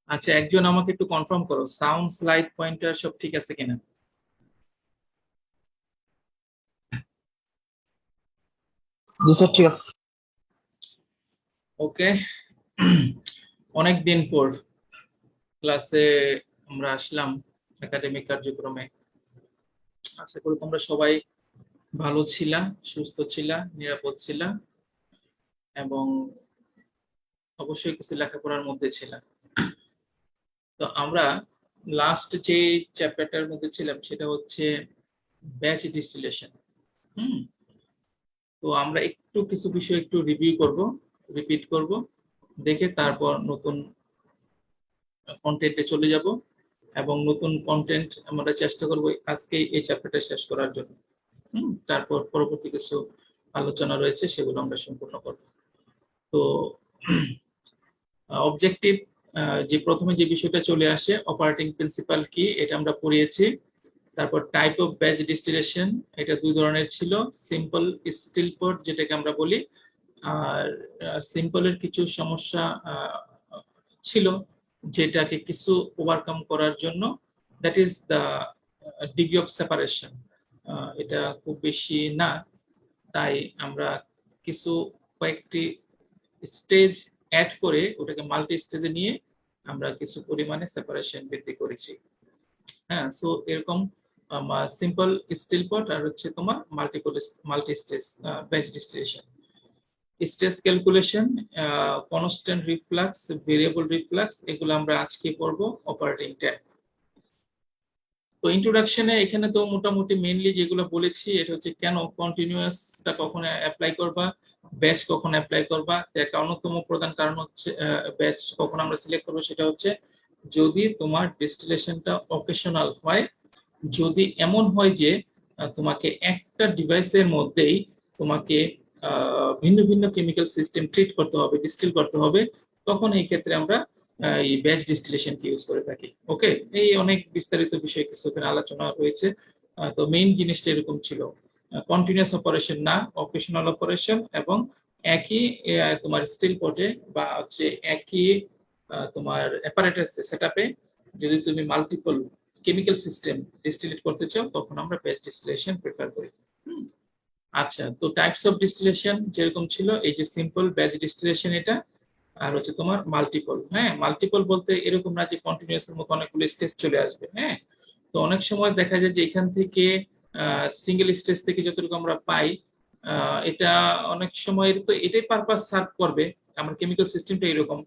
আচ্ছা, একজন আমাকে একটু কনফার্ম করো, সাউন্ড, স্লাইড, পয়েন্টার সব ঠিক আছে কিনা? জি স্যার, ঠিক আছে। ওকে। অনেক দিন পর ক্লাসে আমরা আসলাম, একাডেমিক কার্যক্রমে। আশা করি তোমরা সবাই ভালো ছিলা, সুস্থ ছিলা, নিরাপদ ছিলা, এবং অবশ্যই কিছু লেখাপড়ার মধ্যে ছিলা। তো আমরা লাস্ট যে চ্যাপ্টারটার মধ্যে ছিলাম সেটা হচ্ছে ব্যাচ ডিস্টিলেশন। হুম। তো আমরা একটু কিছু বিষয় একটু রিভিউ করব, রিপিট করব, দেখে তারপর নতুন কন্টেন্টে চলে যাব, এবং নতুন কন্টেন্ট আমরা চেষ্টা করব আজকে এই চ্যাপ্টারটা শেষ করার জন্য। তারপর পরবর্তী কিছু আলোচনা রয়েছে, সেগুলো আমরা সম্পূর্ণ করব। তো অবজেক্টিভ, যে প্রথমে যে বিষয়টা চলে আসে, অপারেটিং প্রিন্সিপাল কি, এটা আমরা পড়িয়েছি। তারপর টাইপ অফ ব্যাচ ডিস্টিলেশন, এটা দুই ধরনের ছিল, সিম্পল স্টিল পট যেটাকে আমরা বলি, আর সিম্পলের কিছু সমস্যা ছিল যেটাকে কিছু ওভারকাম করার জন্য, that is the degree of separation, এটা খুব বেশি না, তাই আমরা কিছু কয়েকটি স্টেজ অ্যাড করে ওটাকে মাল্টি স্টেজে নিয়ে আমরা কিছু পরিমাণে সেপারেশন বৃদ্ধি করেছি। হ্যাঁ, সো এরকম সিম্পল স্টিল পট আর হচ্ছে তোমার multi stage batch distillation. Stage calculation, constant reflux, variable reflux, এগুলো আমরা আজকে পড়বো অপারেটিং ট্যাব। তো ইন্ট্রোডাকশনে এখানে তো মোটামুটি মেইনলি যেগুলো বলেছি, এটা হচ্ছে কেন কন্টিনিউয়াসটা কখন অ্যাপ্লাই করবা, ব্যাচ কখন অ্যাপ্লাই করবা। একটা অন্যতম প্রধান কারণ হচ্ছে ব্যাচ কখন আমরা সিলেক্ট করবো, সেটা হচ্ছে যদি তোমার ডিস্টিলেশনটা অকেশনাল হয়, যদি এমন হয় যে তোমাকে একটা ডিভাইসের মধ্যেই তোমাকে ভিন্ন ভিন্ন কেমিক্যাল সিস্টেম ট্রিট করতে হবে, ডিস্টিল করতে হবে, তখন এই ক্ষেত্রে আমরা এই ব্যাচ ডিস্টিলেশনকে ইউজ করে থাকি। ওকে, এই অনেক বিস্তারিত বিষয় কিছু এখানে আলোচনা হয়েছে। তো মেইন জিনিসটা এরকম ছিল, কন্টিনিউয়াস অপারেশন না, অকেশনাল অপারেশন, এবং একই তোমার স্টিল পটে বা হচ্ছে একই তোমার অ্যাপারেটাস সেটআপে যদি তুমি মাল্টিপল কেমিক্যাল সিস্টেম ডিস্টিলেট করতে চাও, তখন আমরা ব্যাচ ডিস্টিলেশন প্রেফার করি। আচ্ছা, তো টাইপস অফ ডিস্টিলেশন যেরকম ছিল, এই যে সিম্পল ব্যাচ ডিস্টিলেশন এটা, আর হচ্ছে তোমার মাল্টিপল। হ্যাঁ, মাল্টিপল বলতে এরকম না যে কন্টিনিউয়াস এর মতো অনেকগুলো স্টেজ চলে আসবে। হ্যাঁ, তো অনেক সময় দেখা যায় যে এখান থেকে সিঙ্গেল স্টেজ থেকে যতটুকু আমরা পাই, এটা অনেক সময় তো এটাই পারপাস সার্ভ করবে, আমার কেমিক্যাল সিস্টেমটা এরকম।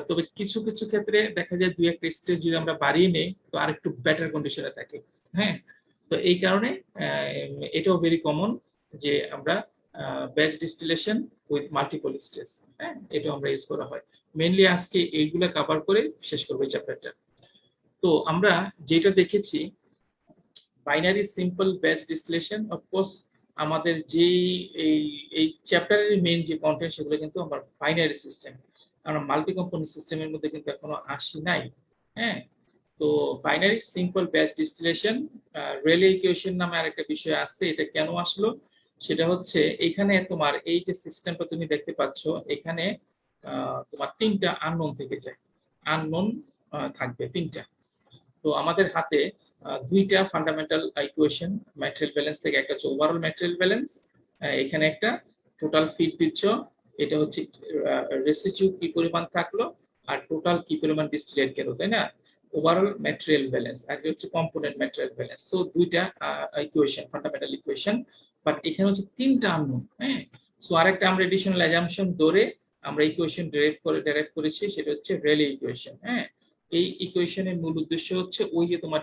তবে কিছু কিছু ক্ষেত্রে দেখা যায় দুই একটা স্টেজ যদি আমরা বাড়িয়ে নেই, তো আরেকটু বেটার কন্ডিশনে থাকে। হ্যাঁ, তো এই কারণে এটাও ভেরি কমন যে আমরা batch distillation with multiple stage, হ্যাঁ, এটাও আমরা ইউজ করা হয়। মেইনলি আজকে এইগুলা কভার করে শেষ করবো এই চ্যাপ্টারটা। তো আমরা যেটা দেখেছি, binary simple batch distillation, of course আমাদের যে এই এই চ্যাপ্টারের মেইন যে কন্টেন্ট, সেগুলো কিন্তু আমার বাইনারি সিস্টেম, আমরা মাল্টি কম্পোনেন্ট সিস্টেমের মধ্যে কিন্তু এখনো আসি নাই। হ্যাঁ, তো বাইনারি সিম্পল ব্যাচ ডিস্টিলেশন, রেলে ইকুয়েশন নামে আরেকটা বিষয় আছে, এটা কেন আসলো, সেটা হচ্ছে এখানে তোমার এই যে সিস্টেমটা তুমি দেখতে পাচ্ছ, এখানে তোমার তিনটা আননোন থেকে যায়, আননোন থাকবে তিনটা। তো আমাদের হাতে দুইটা ফান্ডামেন্টাল ইকুয়েশন ম্যাটেরিয়াল ব্যালেন্স থেকে, একটা হচ্ছে ওভারঅল ম্যাটেরিয়াল ব্যালেন্স, এখানে একটা টোটাল ফিড দিচ্ছ, এটা হচ্ছে রেসিডিউ কি পরিমাণ থাকলো, আর টোটাল কি পরিমাণ ডিস্টিলেট গেল, তাই না? ওভারঅল ম্যাটেরিয়াল ব্যালেন্স, আর হচ্ছে কম্পোনেন্ট ম্যাটেরিয়াল ব্যালেন্স। সো দুইটা ইকুয়েশন, ফান্ডামেন্টাল ইকুয়েশন, বাট এখানে হচ্ছে তিনটা আননোন। হ্যাঁ, সো আরেকটা আমরা এডিশনাল অ্যাজাম্পশন ধরে আমরা ইকুয়েশন ডেরাইভ করেছি, সেটা হচ্ছে রেলে ইকুয়েশন। হ্যাঁ, এই ইকুয়েশনের মূল উদ্দেশ্য হচ্ছে ওই যে তোমার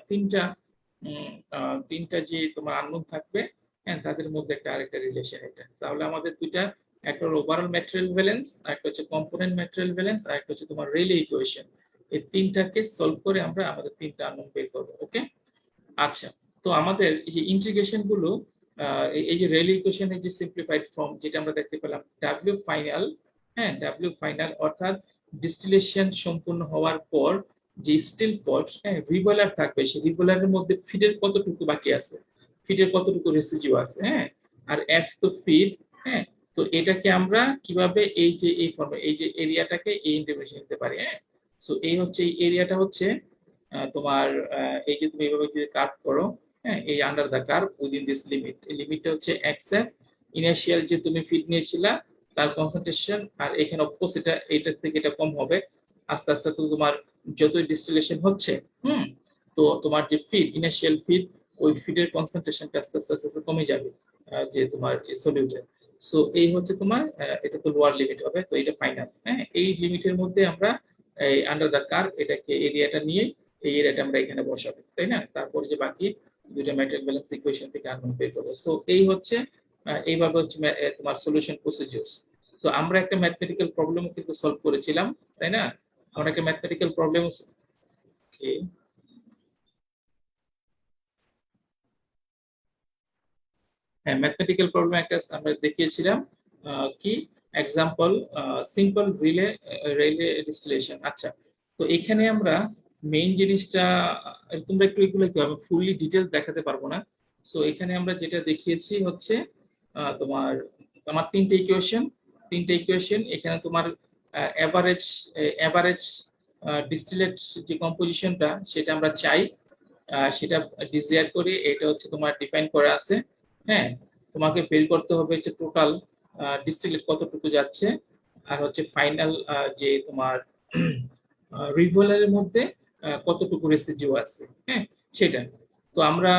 তিনটা যে তোমার আননোন থাকবে, হ্যাঁ, তাদের মধ্যে একটা আরেকটা রিলেশন, এটা তাহলে আমাদের দুইটা, একটা ওভারঅল ম্যাটেরিয়াল ব্যালেন্স, আর একটা হচ্ছে কম্পোনেন্ট ম্যাটেরিয়াল ব্যালেন্স, আর একটা হচ্ছে তোমার রেলে ইকুয়েশন। এই তিনটাকে সলভ করে আমরা আমাদের তিনটা আননোন বের করবো। ওকে, আচ্ছা, তো আমাদের এই যে ইন্টিগ্রেশন গুলো, এই যে রেলে ইকুয়েশনের যে সিম্পলিফাইড ফর্ম যেটা আমরা দেখতে পেলাম, ডাব্লিউ ফাইনাল, হ্যাঁ, ডাব্লিউ ফাইনাল অর্থাৎ ডিস্টিলেশন সম্পূর্ণ হওয়ার পর যে স্টিল পট, হ্যাঁ, রিবয়লার থাকবে, সেই রিবয়লারের মধ্যে ফিডের কতটুকু বাকি আছে, ফিডের কতটুকু রেসিডিউ আছে, হ্যাঁ, আর এফ তো ফিড। হ্যাঁ, তো তো এটাকে আমরা কিভাবে এই যে এই ফর্মে এই যে এরিয়াটাকে এই ইন্টিগ্রেশন নিতে পারি। হ্যাঁ, সো এই হচ্ছে এই এরিয়াটা হচ্ছে তোমার এই যে তুমি এইভাবে যদি কাট করো, হ্যাঁ, এই under the curve within this limit, এই লিমিটটা হচ্ছে এক্সএফ ইনিশিয়াল যে তুমি ফিড নিয়েছিলা তার কনসেন্ট্রেশন, আর এখানে অফকোর্স এটা এইটার থেকে এটা কম হবে আস্তে আস্তে। তো তোমার যতই ডিস্টিলেশন হচ্ছে, তো তোমার যে ফিড ইনিশিয়াল ফিড, ওই ফিডের কনসেন্ট্রেশনটা আস্তে আস্তে আস্তে আস্তে কমে যাবে যে তোমার সলিউটে। সো এই হচ্ছে তোমার এটা তো লোয়ার লিমিট হবে, তো এটা ফাইনাল। হ্যাঁ, এই লিমিটের মধ্যে আমরা এই আন্ডার দ্য কার্ভ এটাকে এরিয়াটা নিয়ে এই এরিয়াটা আমরা এখানে বসাবো, তাই না? তারপর যে বাকি দুইটা ম্যাটেরিয়াল ব্যালেন্স ইকুয়েশন থেকে আননোন বের করবো। সো এই হচ্ছে এইভাবে হচ্ছে তোমার সলিউশন প্রসিডিউরস। সো আমরা একটা ম্যাথমেটিক্যাল প্রবলেম কিন্তু সলভ করেছিলাম, তাই না? আমরা একটা ম্যাথমেটিক্যাল প্রবলেম হ্যাঁ, ম্যাথমেটিক্যাল প্রবলেম একটা আমরা দেখিয়েছিলাম কি example simple relay relay distillation. আচ্ছা, তো এখানে আমরা মেইন জিনিসটা তোমরা একটু এগুলো কি আমি ফুললি ডিটেইলস দেখাতে পারবো না। সো এখানে আমরা যেটা দেখিয়েছি হচ্ছে তোমার তোমার তিনটে ইকুয়েশন এখানে তোমার এভারেজ এভারেজ ডিস্টিলেট যে কম্পোজিশনটা সেটা আমরা চাই, সেটা ডিজায়ার করি, এটা হচ্ছে তোমার ডিফাইন করা আছে। হ্যাঁ, তোমাকে বের করতে হবে যে টোটাল ডিস্টিলেট কতটুকু যাচ্ছে, আর হচ্ছে ফাইনাল যে তোমার রিভোলারের মধ্যে কতটুকু রেসিডিউ আছে, হ্যাঁ সেটা। তো আমরা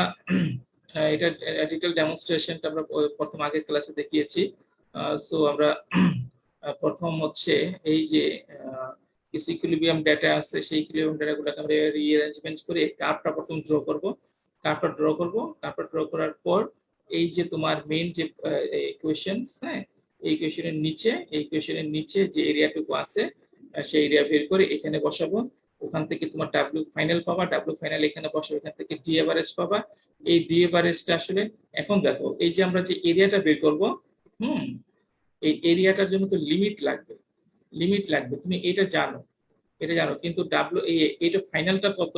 এটা ডিটেইল ডেমনস্ট্রেশনটা আমরা প্রথম আগের ক্লাসে দেখিয়েছি। সো আমরা প্রথম হচ্ছে এই যে কিছু ইকুইলিব্রিয়াম ডেটা আছে, সেই ইকুইলিব্রিয়াম ডেটাগুলোকে আমরা রিঅ্যারেঞ্জমেন্ট করে কার্ভটা প্রথম ড্র করব। কার্ভটা ড্র করার পর এই যে তোমার মেইন যে ইকুয়েশনস, হ্যাঁ, এই ইকুয়েশনের নিচে যে এরিয়াটুকু আছে সেই এরিয়া বের করে এখানে বসাবো। ওখান থেকে তোমার ডাব্লিউ ফাইনাল পাবা, ডাব্লিউ ফাইনাল এখানে বসাবো, এখান থেকে ডি এভারেজ পাবা। এই ডি এভারেজটা আসলে এখন দেখো এই যে আমরা যে এরিয়াটা বের করব, এই এরিয়াটার জন্য তো লিমিট লাগবে, তুমি এটা জানো কিন্তু ডাব্লিউ এটা ফাইনালটা কত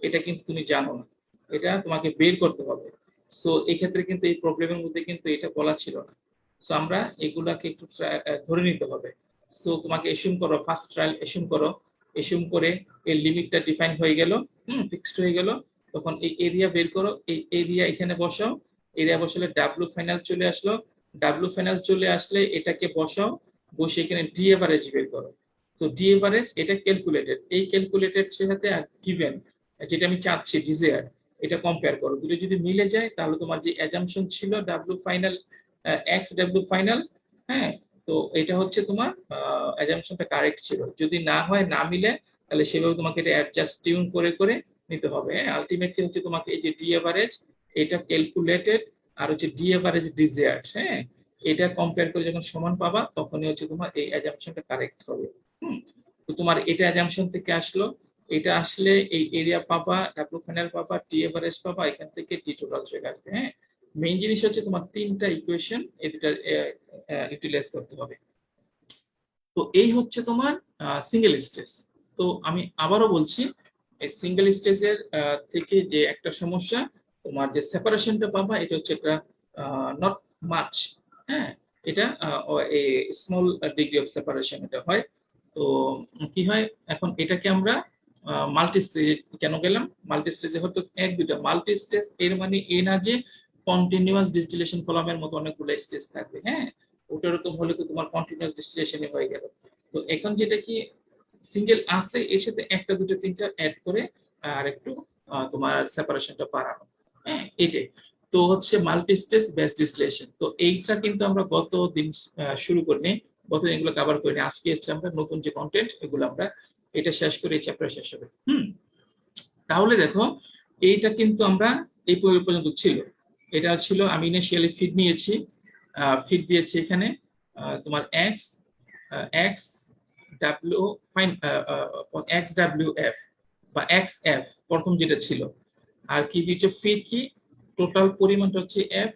এটা কিন্তু তুমি জানো না, এটা তোমাকে বের করতে হবে। সো এই ক্ষেত্রে কিন্তু এই প্রবলেমের মধ্যে কিন্তু এটা বলা ছিল না। সো আমরা এগুলাকে একটু ধরে নিতে হবে। সো তোমাকে এসিউম করো, ফার্স্ট ট্রায়াল এসিউম করে এই লিমিটটা ডিফাইন হয়ে গেল, ফিক্সড হয়ে গেল। তখন এই এরিয়া বের করো, এই এরিয়া এখানে বসাও, এরিয়া বসালে ডাব্লিউ ফাইনাল চলে আসলো, ডাব্লিউ ফাইনাল চলে আসলে এটাকে বসাও, বসে এখানে ডি এভারেজ বের করো। তো ডি এভারেজ এটা ক্যালকুলেটেড, এই ক্যালকুলেটেড সাথে গিভেন যেটা আমি চাচ্ছি ডিজায়ার, এটা কম্পেয়ার করো। দুটো যদি মিলে যায় তাহলে তোমার যে অ্যাজাম্পশন ছিল W final x W final, হ্যাঁ, তো এটা হচ্ছে তোমার অ্যাজাম্পশনটা কারেক্ট ছিল। যদি না হয়, না মিলে, তাহলে সেভাবে তোমাকে এটা অ্যাডজাস্ট টিউন করে করে নিতে হবে। হ্যাঁ, আলটিমেটলি হচ্ছে তোমাকে এই যে ডি এভারেজ এটা ক্যালকুলেটেড আর হচ্ছে ডি এভারেজ ডিজায়ার্ড, হ্যাঁ, এটা কম্পেয়ার করে যখন সমান পাবা তখনই হচ্ছে তোমার এই অ্যাজাম্পশনটা কারেক্ট হবে। তো তোমার এটা অ্যাজাম্পশন থেকে আসলো, এটা আসলে এই এরিয়া পাবা, ডাব্লিউ ফাইনাল পাবা, টি এভারেজ পাবা, এখান থেকে টি টোটাল চলে আসবে। হ্যাঁ, মেইন জিনিস হচ্ছে তোমার তিনটা ইকুয়েশন এটা ইউটিলাইজ করতে হবে। তো এই হচ্ছে তোমার সিঙ্গেল স্টেজ। তো আমি আবারও বলছি, এই সিঙ্গেল স্টেজের থেকে যে একটা সমস্যা তোমার যে সেপারেশনটা পাবা এটা হচ্ছে একটা নট মাচ, হ্যাঁ, এটা স্মল ডিগ্রি অফ সেপারেশন এটা হয়। তো কি হয় এখন এটাকে আমরা মাল্টি স্টেজে কেন গেলাম, মাল্টি স্টেজে হয়তো এক দুটা মাল্টি স্টেজ এর মানে এ না যে কন্টিনিউয়াস ডিস্টিলেশন কলামের মতো অনেকগুলো স্টেজ থাকবে। হ্যাঁ, ওটার তো হলে তো তোমার কন্টিনিউয়াস ডিস্টিলেশনই হয়ে গেল। তো এখন যেটা কি সিঙ্গেল আছে এর সাথে একটা দুটো তিনটা অ্যাড করে আর একটু তোমার সেপারেশনটা বাড়ানো, হ্যাঁ এটাই তো হচ্ছে মাল্টি স্টেজ ব্যাচ ডিস্টিলেশন। তো এইটা কিন্তু আমরা গত দিন শুরু করিনি, গত দিনগুলো কভার করিনি। আজকে হচ্ছে আমরা নতুন যে কন্টেন্ট এগুলো আমরা এটা শেষ করে এই চ্যাপ্টার শেষ হবে। তাহলে দেখো এইটা কিন্তু আমরা এই পর্যন্ত ছিল, এটা ছিল আমি ইনিশিয়ালি ফিড নিয়েছি, ফিড দিয়েছি এখানে তোমার x x W fine x W F বা এক্স এফ প্রথম যেটা ছিল, আর কি দিচ্ছে ফিড কি টোটাল পরিমাণটা হচ্ছে এফ,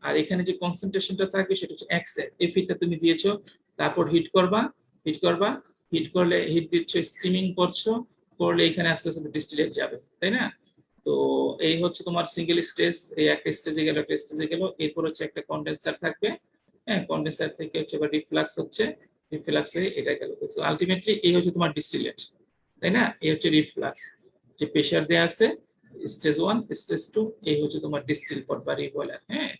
আর এখানে যে কনসেন্ট্রেশনটা থাকবে সেটা হচ্ছে এক্স এফ। এই ফিডটা তুমি দিয়েছো, তারপর হিট করবা, হিট করলে হিট দিচ্ছ, স্টিমিং করছো, করলে এখানে আস্তে আস্তে ডিস্টিলেট যাবে, তাই না? তো এই হচ্ছে তোমার সিঙ্গেল স্টেজ, এই একটা স্টেজে গেল, একটা স্টেজে গেল, এরপর হচ্ছে একটা কন্ডেন্সার থাকবে, হ্যাঁ, কন্ডেন্সার থেকে হচ্ছে বা রিফ্লাক্স হচ্ছে, রিফ্লাক্স হয়ে এটা গেল। তো আলটিমেটলি এই হচ্ছে তোমার ডিস্টিলেট, তাই না? এই হচ্ছে রিফ্লাক্স, যে প্রেসার দেয়া আছে স্টেজ 1 স্টেজ 2, এই হচ্ছে তোমার ডিস্টিল পট বা রিবয়লার। হ্যাঁ,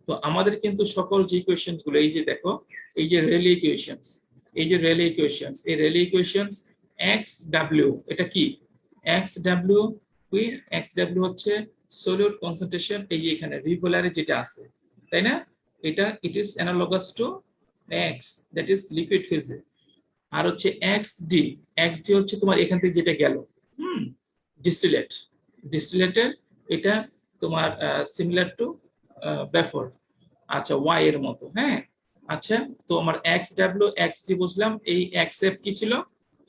তো আমাদের কিন্তু সকল যে ইকুয়েশনস গুলো, এই যে দেখো, এই যে রেলে ইকুয়েশনস, এই যে রেলে ইকুয়েশনস, এই রেলে ইকুয়েশনস এক্স ডাব্লিউ, এটা কি এক্স ডাব্লিউ, কি এক্স ডাব্লিউ হচ্ছে সলিউট কনসেন্ট্রেশন, এই যে এখানে রিবয়লারে যেটা আছে, তাই না? এটা it is analogous to X, that is liquid ফেজে। আর হচ্ছে এক্স ডি, এক্স ডি হচ্ছে তোমার এখান থেকে যেটা গেল, ডিস্টিলেট, ডিস্টিলেটের এটা তোমার সিমিলার টু বেফোর, আচ্ছা ওয়াই এর মতো। হ্যাঁ, আচ্ছা, তো আমার এক্স ডাব্লিউ এক্স ডি বুঝলাম। এই এক্স এফ কি ছিল,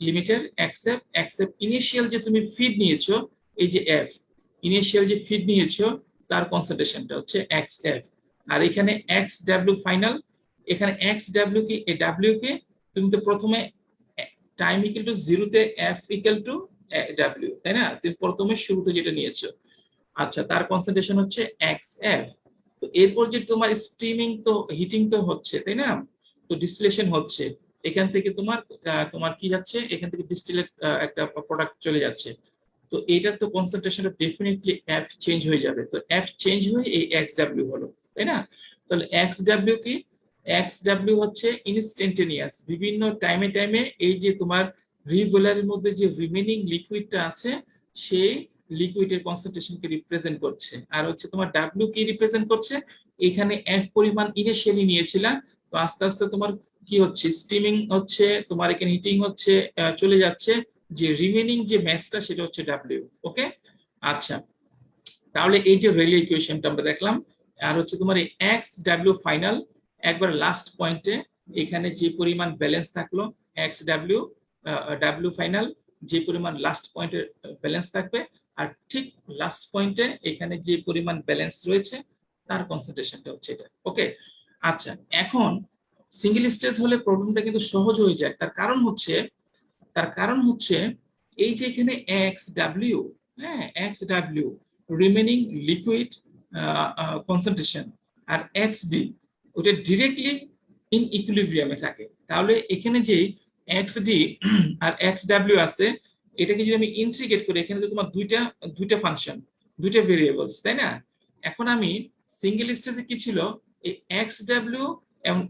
লিমিটের x F, x F initial যে তুমি ফিড নিয়েছো, এই যে এফ ইনিশিয়াল যে ফিড নিয়েছো তার কনসেন্ট্রেশনটা হচ্ছে এক্স এফ। আর এখানে এক্স ডাব্লিউ ফাইনাল, এখানে এক্স ডাব্লিউ কি, এই ডাব্লিউ কে তুমি তো প্রথমে টাইম ইকুয়াল টু জিরোতে এফ ইকুয়াল টু ডাব্লিউ, তাই না? তুমি প্রথমে শুরুতে যেটা নিয়েছো, আচ্ছা, তার কনসেন্ট্রেশন হচ্ছে এক্স এফ। তো এরপর যে তোমার স্টিমিং তো হিটিং তো হচ্ছে, তাই না? তো ডিস্টিলেশন হচ্ছে, এখান থেকে তোমার তোমার কি যাচ্ছে, এখান থেকে ডিস্টিলেট একটা প্রোডাক্ট চলে যাচ্ছে। তো এটার তো কনসেন্ট্রেশনটা ডেফিনেটলি এফ চেঞ্জ হয়ে যাবে, তো এফ চেঞ্জ হয়ে এই এক্স ডাব্লিউ হলো, তাই না? তাহলে এক্স ডাব্লিউ কি, এক্স ডাব্লিউ হচ্ছে ইনস্ট্যান্টেনিয়াস, বিভিন্ন টাইমে টাইমে এই যে তোমার রিগুলারের মধ্যে যে রিমেনিং লিকুইডটা আছে সেই লিকুইডের কনসেন্ট্রেশনকে রিপ্রেজেন্ট করছে। আর হচ্ছে তোমার ডাব্লিউ কি রিপ্রেজেন্ট করছে, এখানে এক পরিমাণ ইনিশিয়ালি নিয়েছিলাম, তো আস্তে আস্তে তোমার কি হচ্ছে, স্টিমিং হচ্ছে, তোমার এখানে হিটিং হচ্ছে, চলে যাচ্ছে, যে রিমেনিং যে ম্যাসটা সেটা হচ্ছে ডাব্লিউ। ওকে, আচ্ছা, তাহলে এই যে রেলে ইকুয়েশনটা আমরা দেখলাম। আর হচ্ছে তোমার এই এক্স ডাব্লিউ ফাইনাল, একবার লাস্ট পয়েন্টে এখানে যে পরিমাণ ব্যালেন্স থাকলো এক্স ডাব্লিউ, ডাব্লিউ ফাইনাল যে পরিমাণ লাস্ট পয়েন্টে ব্যালেন্স থাকবে, আর ঠিক লাস্ট পয়েন্টে এখানে যে পরিমাণ ব্যালেন্স রয়েছে তার কনসেন্ট্রেশনটা হচ্ছে এটা। ওকে, আচ্ছা, এখন সিঙ্গেল স্টেজ হলে প্রবলেমটা কিন্তু সহজ হয়ে যায়। তার কারণ হচ্ছে এই যে এখানে এক্স ডাব্লিউ, হ্যাঁ, X W remaining liquid concentration, আর এক্স ডি ওটা ডিরেক্টলি ইন ইকুইলিব্রিয়ামে থাকে। তাহলে এখানে যে এক্স ডি আর এক্স ডাব্লিউ আছে, এটাকে যদি আমি ইন্টিগ্রেট করি, এখানে তো তোমার দুইটা ফাংশন, দুইটা ভেরিয়েবলস, তাই না? এখন আমি সিঙ্গেল স্টেজে কি ছিল, এই এক্স ডাব্লিউ এবং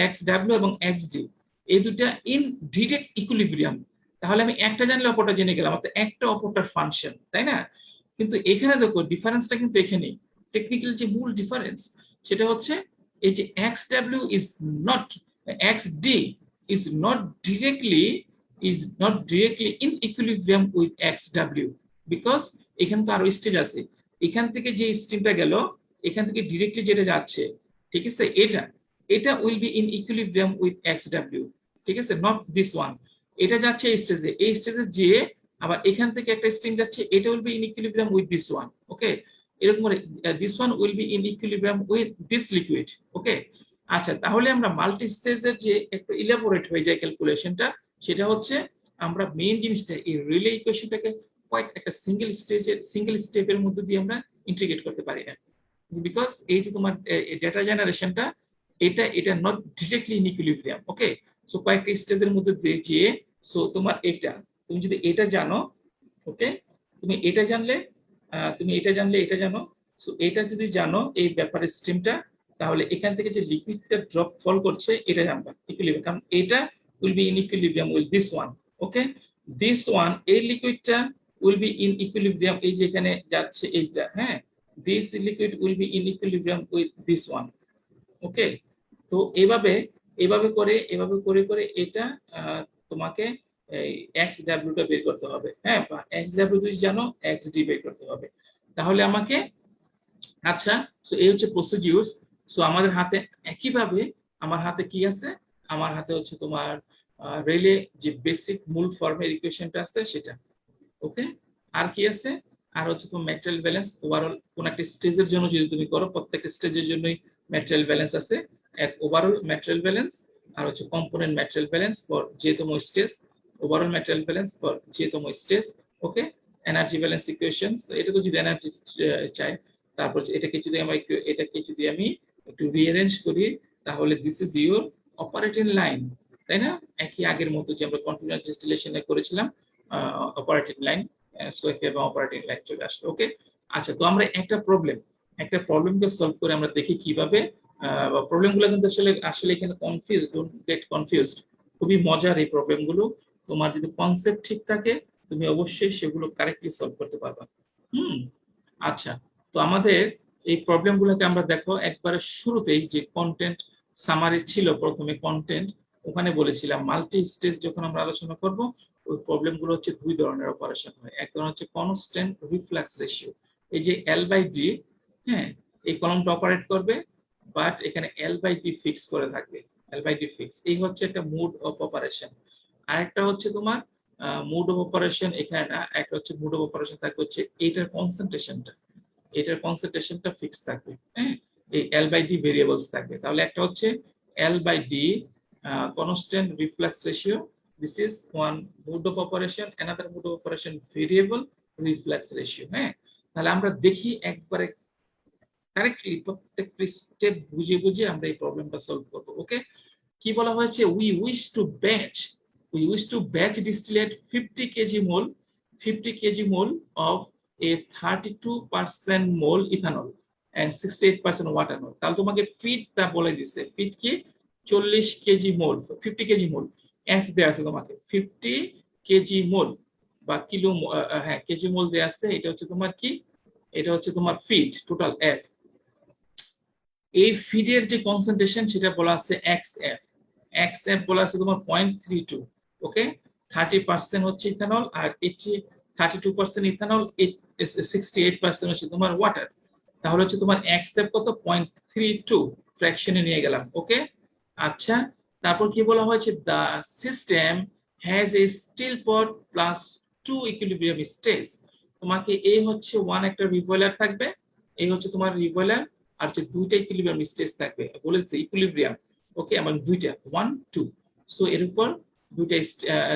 এক্স ডাব্লিউ এবং এক্স ডি এই দুটা ইন ডিরেক্ট ইকুইলিব্রিয়াম, তাহলে আমি একটা জানলে অপরটা জেনে গেলাম, অর্থাৎ একটা অপরটার ফাংশন, তাই না? কিন্তু এখানে দেখো ডিফারেন্সটা কিন্তু এখানেই, টেকনিক্যাল যে মূল ডিফারেন্স সেটা হচ্ছে এই যে x W is not, x D is not directly in equilibrium with ex W, because এখানে তো আরো স্টেজ আছে। এখান থেকে যে স্ট্রিমটা গেল, এখান থেকে ডিরেক্টলি যেটা যাচ্ছে, ঠিক আছে, এটা এটা will be in equilibrium with ex W, ঠিক আছে, নট দিস ওয়ান। এটা যাচ্ছে এই স্টেজে যে আবার এখান থেকে একটা স্ট্রিং যাচ্ছে, এটা will be in equilibrium with this one. Okay, এরকম this one will be in equilibrium with this liquid. Okay, আচ্ছা, তাহলে আমরা মাল্টি স্টেজের যে একটু ইলাবোরেট হয়ে যায় ক্যালকুলেশনটা, সেটা হচ্ছে আমরা মেইন জিনিসটা এই রিলে ইকুয়েশনটাকে কোয়াইট একটা সিঙ্গেল স্টেপের মধ্যে দিয়ে আমরা ইন্টিগ্রেট করতে পারি না, বিকজ এই যে তোমার ডেটা জেনারেশনটা এটা not directly in equilibrium. Okay, so কয়েকটা স্টেজের মধ্যে দিয়ে সো তোমার এটা, তুমি যদি এটা জানো, ওকে, তুমি এটা জানলে এটা জানো, সো এটা যদি জানো এই ব্যাপারের স্ট্রিমটা, তাহলে এখান থেকে যে লিকুইডটা ড্রপ ফল করছে এটা জানবা ইকুইলিব্রিয়াম, কারণ এটা will be in equilibrium with this one. Okay, this one, এই লিকুইডটা উইল বি ইন ইকুইলিব্রিয়াম, এই যে এখানে যাচ্ছে এইটা, হ্যাঁ, this liquid will be in equilibrium with this one. ওকে, তো এভাবে করে এটা তোমাকে এক্স ডাব্লিউটা বের করতে হবে, হ্যাঁ, বা এক্স ডাব্লিউ যদি জানো এক্স ডি বের করতে হবে, তাহলে আমাকে, আচ্ছা, সো এই হচ্ছে প্রসিডিউরস। সো আমাদের হাতে একইভাবে আমার হাতে কি আছে, আমার হাতে হচ্ছে তোমার রেলে যে বেসিক মূল ফর্মের ইকুয়েশনটা আছে সেটা। ওকে, আর কি আছে, আর হচ্ছে তোমার ম্যাটেরিয়াল ব্যালেন্স ওভারঅল, কোন একটা স্টেজের জন্য যদি তুমি করো, প্রত্যেকটা স্টেজের জন্যই ম্যাটেরিয়াল ব্যালেন্স আছে, এক ওভারঅল ম্যাটেরিয়াল ব্যালেন্স, আর হচ্ছে কম্পোনেন্ট ম্যাটেরিয়াল ব্যালেন্স ফর যেতম stage, overall material balance for যেতম stage. Okay, energy balance equation, এটা তো যদি এনার্জি চাই, তারপর এটাকে যদি আমি একটু রিঅ্যারেঞ্জ করি, তাহলে this is your operating line, তাই না? একই আগের মতো যে আমরা কন্টিনিউয়াস ডিস্টিলেশনে করেছিলাম অপারেটিং লাইন, সো এখানে অপারেটিং লাইন চলে আসলো। ওকে, আচ্ছা, তো আমরা একটা প্রবলেমকে সলভ করে আমরা দেখি কিভাবে প্রবলেমগুলো কিন্তু আসলে আসলে এখানে কনফিউজ, ডোন্ট গেট কনফিউজড, খুবই মজার এই প্রবলেমগুলো। তোমার যদি কনসেপ্ট ঠিক থাকে তুমি অবশ্যই সেগুলো কারেক্টলি সলভ করতে পারবা। হুম, আচ্ছা, তো আমাদের এই প্রবলেমগুলোকে আমরা দেখো একবারে শুরুতেই যে কন্টেন্ট সামারি ছিল, প্রথমে কন্টেন্ট, ওখানে বলেছিলাম মাল্টি স্টেজ যখন আমরা আলোচনা করব ওই প্রবলেমগুলো হচ্ছে দুই ধরনের অপারেশন হয়। এক ধরনের হচ্ছে কনস্ট্যান্ট রিফ্লাক্স রেশিও, এই যে এল বাই ডি, হ্যাঁ, এই কলমটা অপারেট করবে, বাট এখানে এল বাই ডি ফিক্স করে থাকবে, এল বাই ডি ফিক্স, এই হচ্ছে একটা মুড অফ অপারেশন। আরেকটা হচ্ছে তোমার মুড অফ অপারেশন, এখানে না, একটা হচ্ছে মুড অফ অপারেশন থাকবে হচ্ছে এটার কনসেন্ট্রেশনটা ফিক্স থাকবে, হ্যাঁ, এই এল বাই ডি ভেরিয়েবলস থাকবে। তাহলে একটা হচ্ছে L by D constant reflux ratio, this is one mode of operation, another mode of operation variable reflux ratio. হ্যাঁ, তাহলে আমরা দেখি একবারে কারেক্টলি প্রত্যেকটি স্টেপ বুঝে বুঝে আমরা এই প্রবলেমটা সলভ করব। ওকে, কি বলা হয়েছে, we wish to batch distillate 50 kg mole of a 32% mole ethanol and 68% water mole। তাহলে তোমাকে ফিডটা বলে দিছে, ফিড কি 40 kg mole, 50 kg mole, F দেয়া আছে তোমাকে 50 কেজি মোল বা কিলো, হ্যাঁ কেজি মোল দেয়া আছে, এটা হচ্ছে তোমার কি, এটা হচ্ছে তোমার ফিড টোটাল এফ। এই ফিডের যে কনসেন্ট্রেশন সেটা বলা আছে এক্সএফ, এক্সএফ বলা আছে তোমার 0.32। ওকে, 30% হচ্ছে ইথানল আর 32% ইথানল, 68% হচ্ছে তোমার ওয়াটার। তাহলে হচ্ছে তোমার এক্সএফ কত, 0.32 ফ্র্যাকশনে নিয়ে গেলাম। ওকে, আচ্ছা, তারপর কি বলা হয়েছে, the system has a still pot plus 2 equilibrium stage. তোমাকে এই হচ্ছে ওয়ান একটা রিবয়লার থাকবে, এই হচ্ছে তোমার রিবয়লার, আর যে দুইটা ইকুইলিব্রিয়াম স্টেজ থাকবে, বলেছে ইকুইলিব্রিয়াম। ওকে, আমার দুইটা 1 2, সো এর উপর দুইটা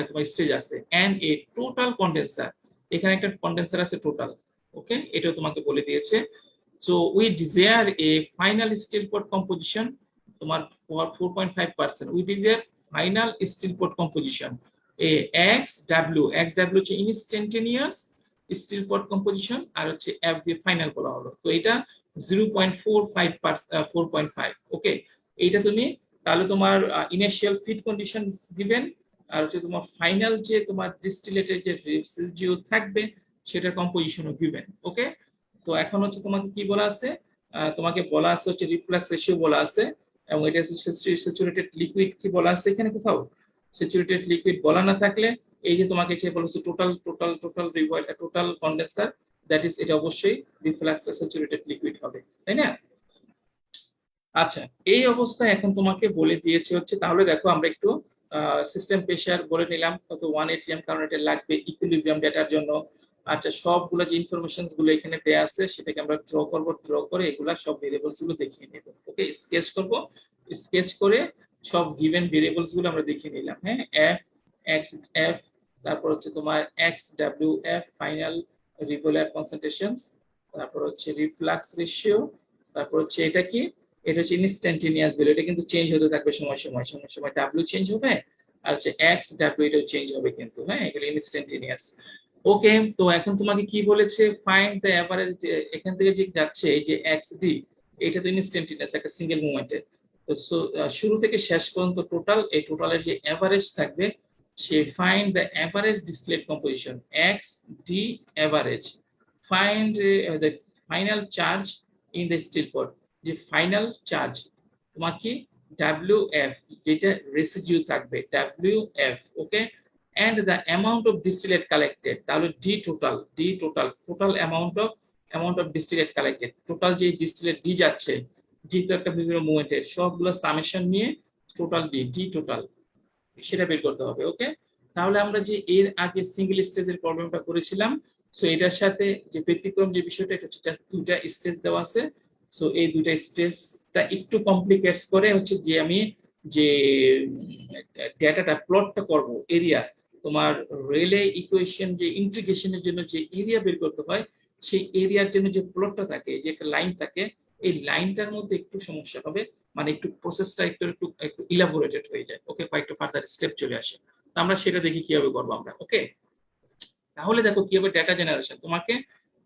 তোমার স্টেজ আছে, এন্ড এ টোটাল কন্ডেন্সার, এখানে একটা কন্ডেন্সার আছে টোটাল। ওকে, এটাও তোমাকে বলে দিয়েছে। So we desire a final still pot composition, তোমার 4.5%, we desire final still pot composition a X W হচ্ছে ইনস্ট্যান্টেনিয়াস স্টিল পট কম্পোজিশন, আর হচ্ছে এফ দিয়ে ফাইনাল বলা হলো। তো এটা 0.45, ওকে, এইটা তুমি তাহলে তোমার ইনিশিয়াল ফিড কন্ডিশন দিবেন, আর হচ্ছে তোমার ফাইনাল যে তোমার ডিস্টিলেটেড যে রেসিডিউ থাকবে সেটা কম্পোজিশনও দিবেন। ওকে, তো এখন হচ্ছে তোমাকে কি বলা আছে, তোমাকে বলা আছে হচ্ছে রিফ্লাক্স রেশিও বলা আছে, এবং এটা স্যাচুরেটেড লিকুইড কি বলা আছে এখানে কোথাও, স্যাচুরেটেড লিকুইড বলা না থাকলে এই যে তোমাকে যে বলেছে টোটাল কন্ডেন্সার, দ্যাট ইজ, এটা অবশ্যই রিফ্লাক্স স্যাচুরেটেড লিকুইড হবে, তাই না? আচ্ছা, এই অবস্থায় এখন তোমাকে বলে দিয়েছে হচ্ছে, তাহলে দেখো আমরা একটু সিস্টেম প্রেসার বলে নিলাম কত 1 atm, কারণ এটা লাগবে ইকুইলিব্রিয়াম ডেটার জন্য। আচ্ছা, সবগুলো যে ইনফরমেশন গুলো এখানে দেয়া আছে সেটাকে আমরা ড্র করব, ড্র করে এগুলা সব ভেরিয়েবলস গুলো দেখিয়ে নেব। ওকে, স্কেচ করব, স্কেচ করে সব গিভেন ভেরিয়েবলস গুলো আমরা দেখিয়ে নিলাম। হ্যাঁ, এফ এক্স এফ, তারপর হচ্ছে তোমার এক্স ডাব্লিউ এফ ফাইনাল রিবয়লার কনসেন্ট্রেশনস, তারপর হচ্ছে রিফ্লাক্স রেশিও, তারপর হচ্ছে এটা কি, এটা হচ্ছে ইনস্ট্যান্টেনিয়াস ভ্যালু, এটা কিন্তু চেঞ্জ হতে থাকবে সময় সময় ডাব্লিউ চেঞ্জ হবে, আর হচ্ছে এক্স ডাব্লিউ এটাও চেঞ্জ হবে কিন্তু, হ্যাঁ, এগুলো ইনস্ট্যান্টেনিয়াস। ওকে, তো এখন তোমাকে কি বলেছে, ফাইন্ড দ্য এভারেজ, এখান থেকে যে যাচ্ছে এই যে এক্স ডি, এটা তো ইনস্ট্যান্টেনিয়াস একটা সিঙ্গেল মোমেন্টে, তো শুরু থেকে শেষ পর্যন্ত টোটাল, এই টোটালের যে এভারেজ থাকবে, say find the average displayed composition X D average, find the final charge in the still pot, যে ফাইনাল চার্জ তোমাকে WF, যেটা রেসিডিউ থাকবে WF। Okay, and the amount of distillate collected, তাহলে total amount of distillate collected, total যে distillate D যাচ্ছে, জি তো একটা বিভিন্ন মোমেন্টের সবগুলো সামেশন নিয়ে টোটাল ডি টোটাল সেটা বের করতে হবে। ওকে, তাহলে আমরা যে এর আগে সিঙ্গেল স্টেজের প্রবলেমটা করেছিলাম, সো এটার সাথে যে ব্যতিক্রম যে বিষয়টা, এটা হচ্ছে জাস্ট দুইটা স্টেজ দেওয়া আছে। সো এই দুইটা স্টেজটা একটু কমপ্লিকেটস করে হচ্ছে যে আমি যে ডেটাটা প্লটটা করব এরিয়া, তোমার রেলে ইকুয়েশন যে ইন্টিগ্রেশনের জন্য যে এরিয়া বের করতে হয়, সেই এরিয়ার জন্য যে প্লটটা থাকে, যে একটা লাইন থাকে, এই লাইনটার মধ্যে একটু সমস্যা হবে, মানে একটু প্রসেসটা একটু একটু একটু ইলাবোরেটেড হয়ে যায়, ওকে, কয়েকটা ফার্দার স্টেপ চলে আসে। তো আমরা সেটা দেখি কিভাবে করবো আমরা, ওকে। তাহলে দেখো কিভাবে ডেটা জেনারেশন, তোমাকে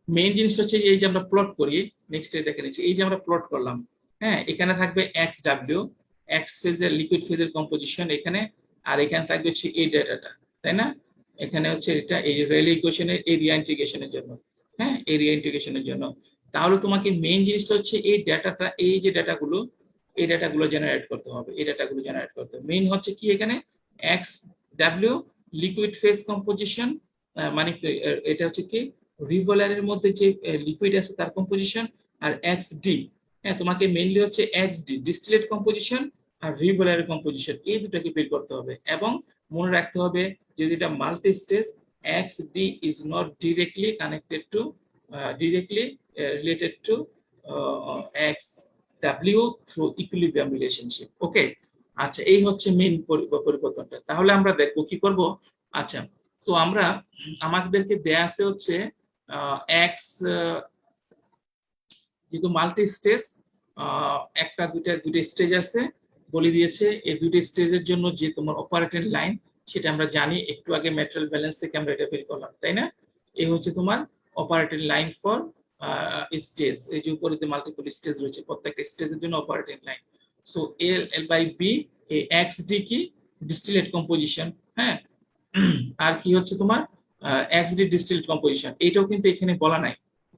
মেইন জিনিস হচ্ছে এই যে আমরা প্লট করি, নেক্সট দেখে নিচ্ছি, এই যে আমরা প্লট করলাম, হ্যাঁ, এখানে থাকবে এক্স ডাব্লিউ, এক্স ফেজের লিকুইড ফেজের কম্পোজিশন এখানে, আর এখানে থাকবে হচ্ছে এই ডেটাটা, তাই না? এখানে হচ্ছে এটা এই রেলে ইকুয়েশনের এরিয়া ইন্টিগ্রেশনের জন্য, হ্যাঁ, এরিয়া ইন্টিগ্রেশনের জন্য। তাহলে তোমাকে মেইন জিনিসটা হচ্ছে এই ডাটাটা, এই যে ডাটাগুলো, এই ডাটাগুলো জেনারেট করতে হবে, এই ডাটাগুলো জেনারেট করতে হবে। মেইন হচ্ছে কি এখানে X W liquid phase composition, মানে এটা হচ্ছে কি রিভলারের মধ্যে যে লিকুইড আছে তার কম্পোজিশন, আর এক্স ডি, হ্যাঁ, তোমাকে মেইনলি হচ্ছে এক্স ডি ডিস্টিলেট কম্পোজিশন আর রিভলারের কম্পোজিশন, এই দুটাকে বের করতে হবে। এবং মনে রাখতে হবে যদি এটা multi stage, X D is not directly connected to directly related to X W through equilibrium relationship, okay. আচ্ছা, এই হচ্ছে মেইন পরিবর্তনটা। তাহলে আমরা দেখবো কি করব। আচ্ছা, তো আমরা আমাদেরকে দেয়া আছে হচ্ছে এক্স, যেহেতু মাল্টি স্টেজ, একটা দুইটা স্টেজ আছে, বলে দিয়েছে এই দুইটা স্টেজের জন্য যে তোমার অপারেটেড লাইন, সেটা আমরা জানি, একটু আগে ম্যাটেরিয়াল ব্যালেন্স থেকে আমরা এটা বের করলাম, তাই না? এই হচ্ছে তোমার অপারেটেড লাইন ফর স্টেজ, এই যে উপরে যে মাল্টিপল স্টেজ রয়েছে, প্রত্যেকটা স্টেজের জন্য operated line. So L L by V, এই এক্স ডি কি ডিস্টিলেট কম্পোজিশন, হ্যাঁ, আর কি হচ্ছে তোমার এক্স ডি ডিস্টিলেট কম্পোজিশন, এটাও কিন্তু এখানে বলা নাই,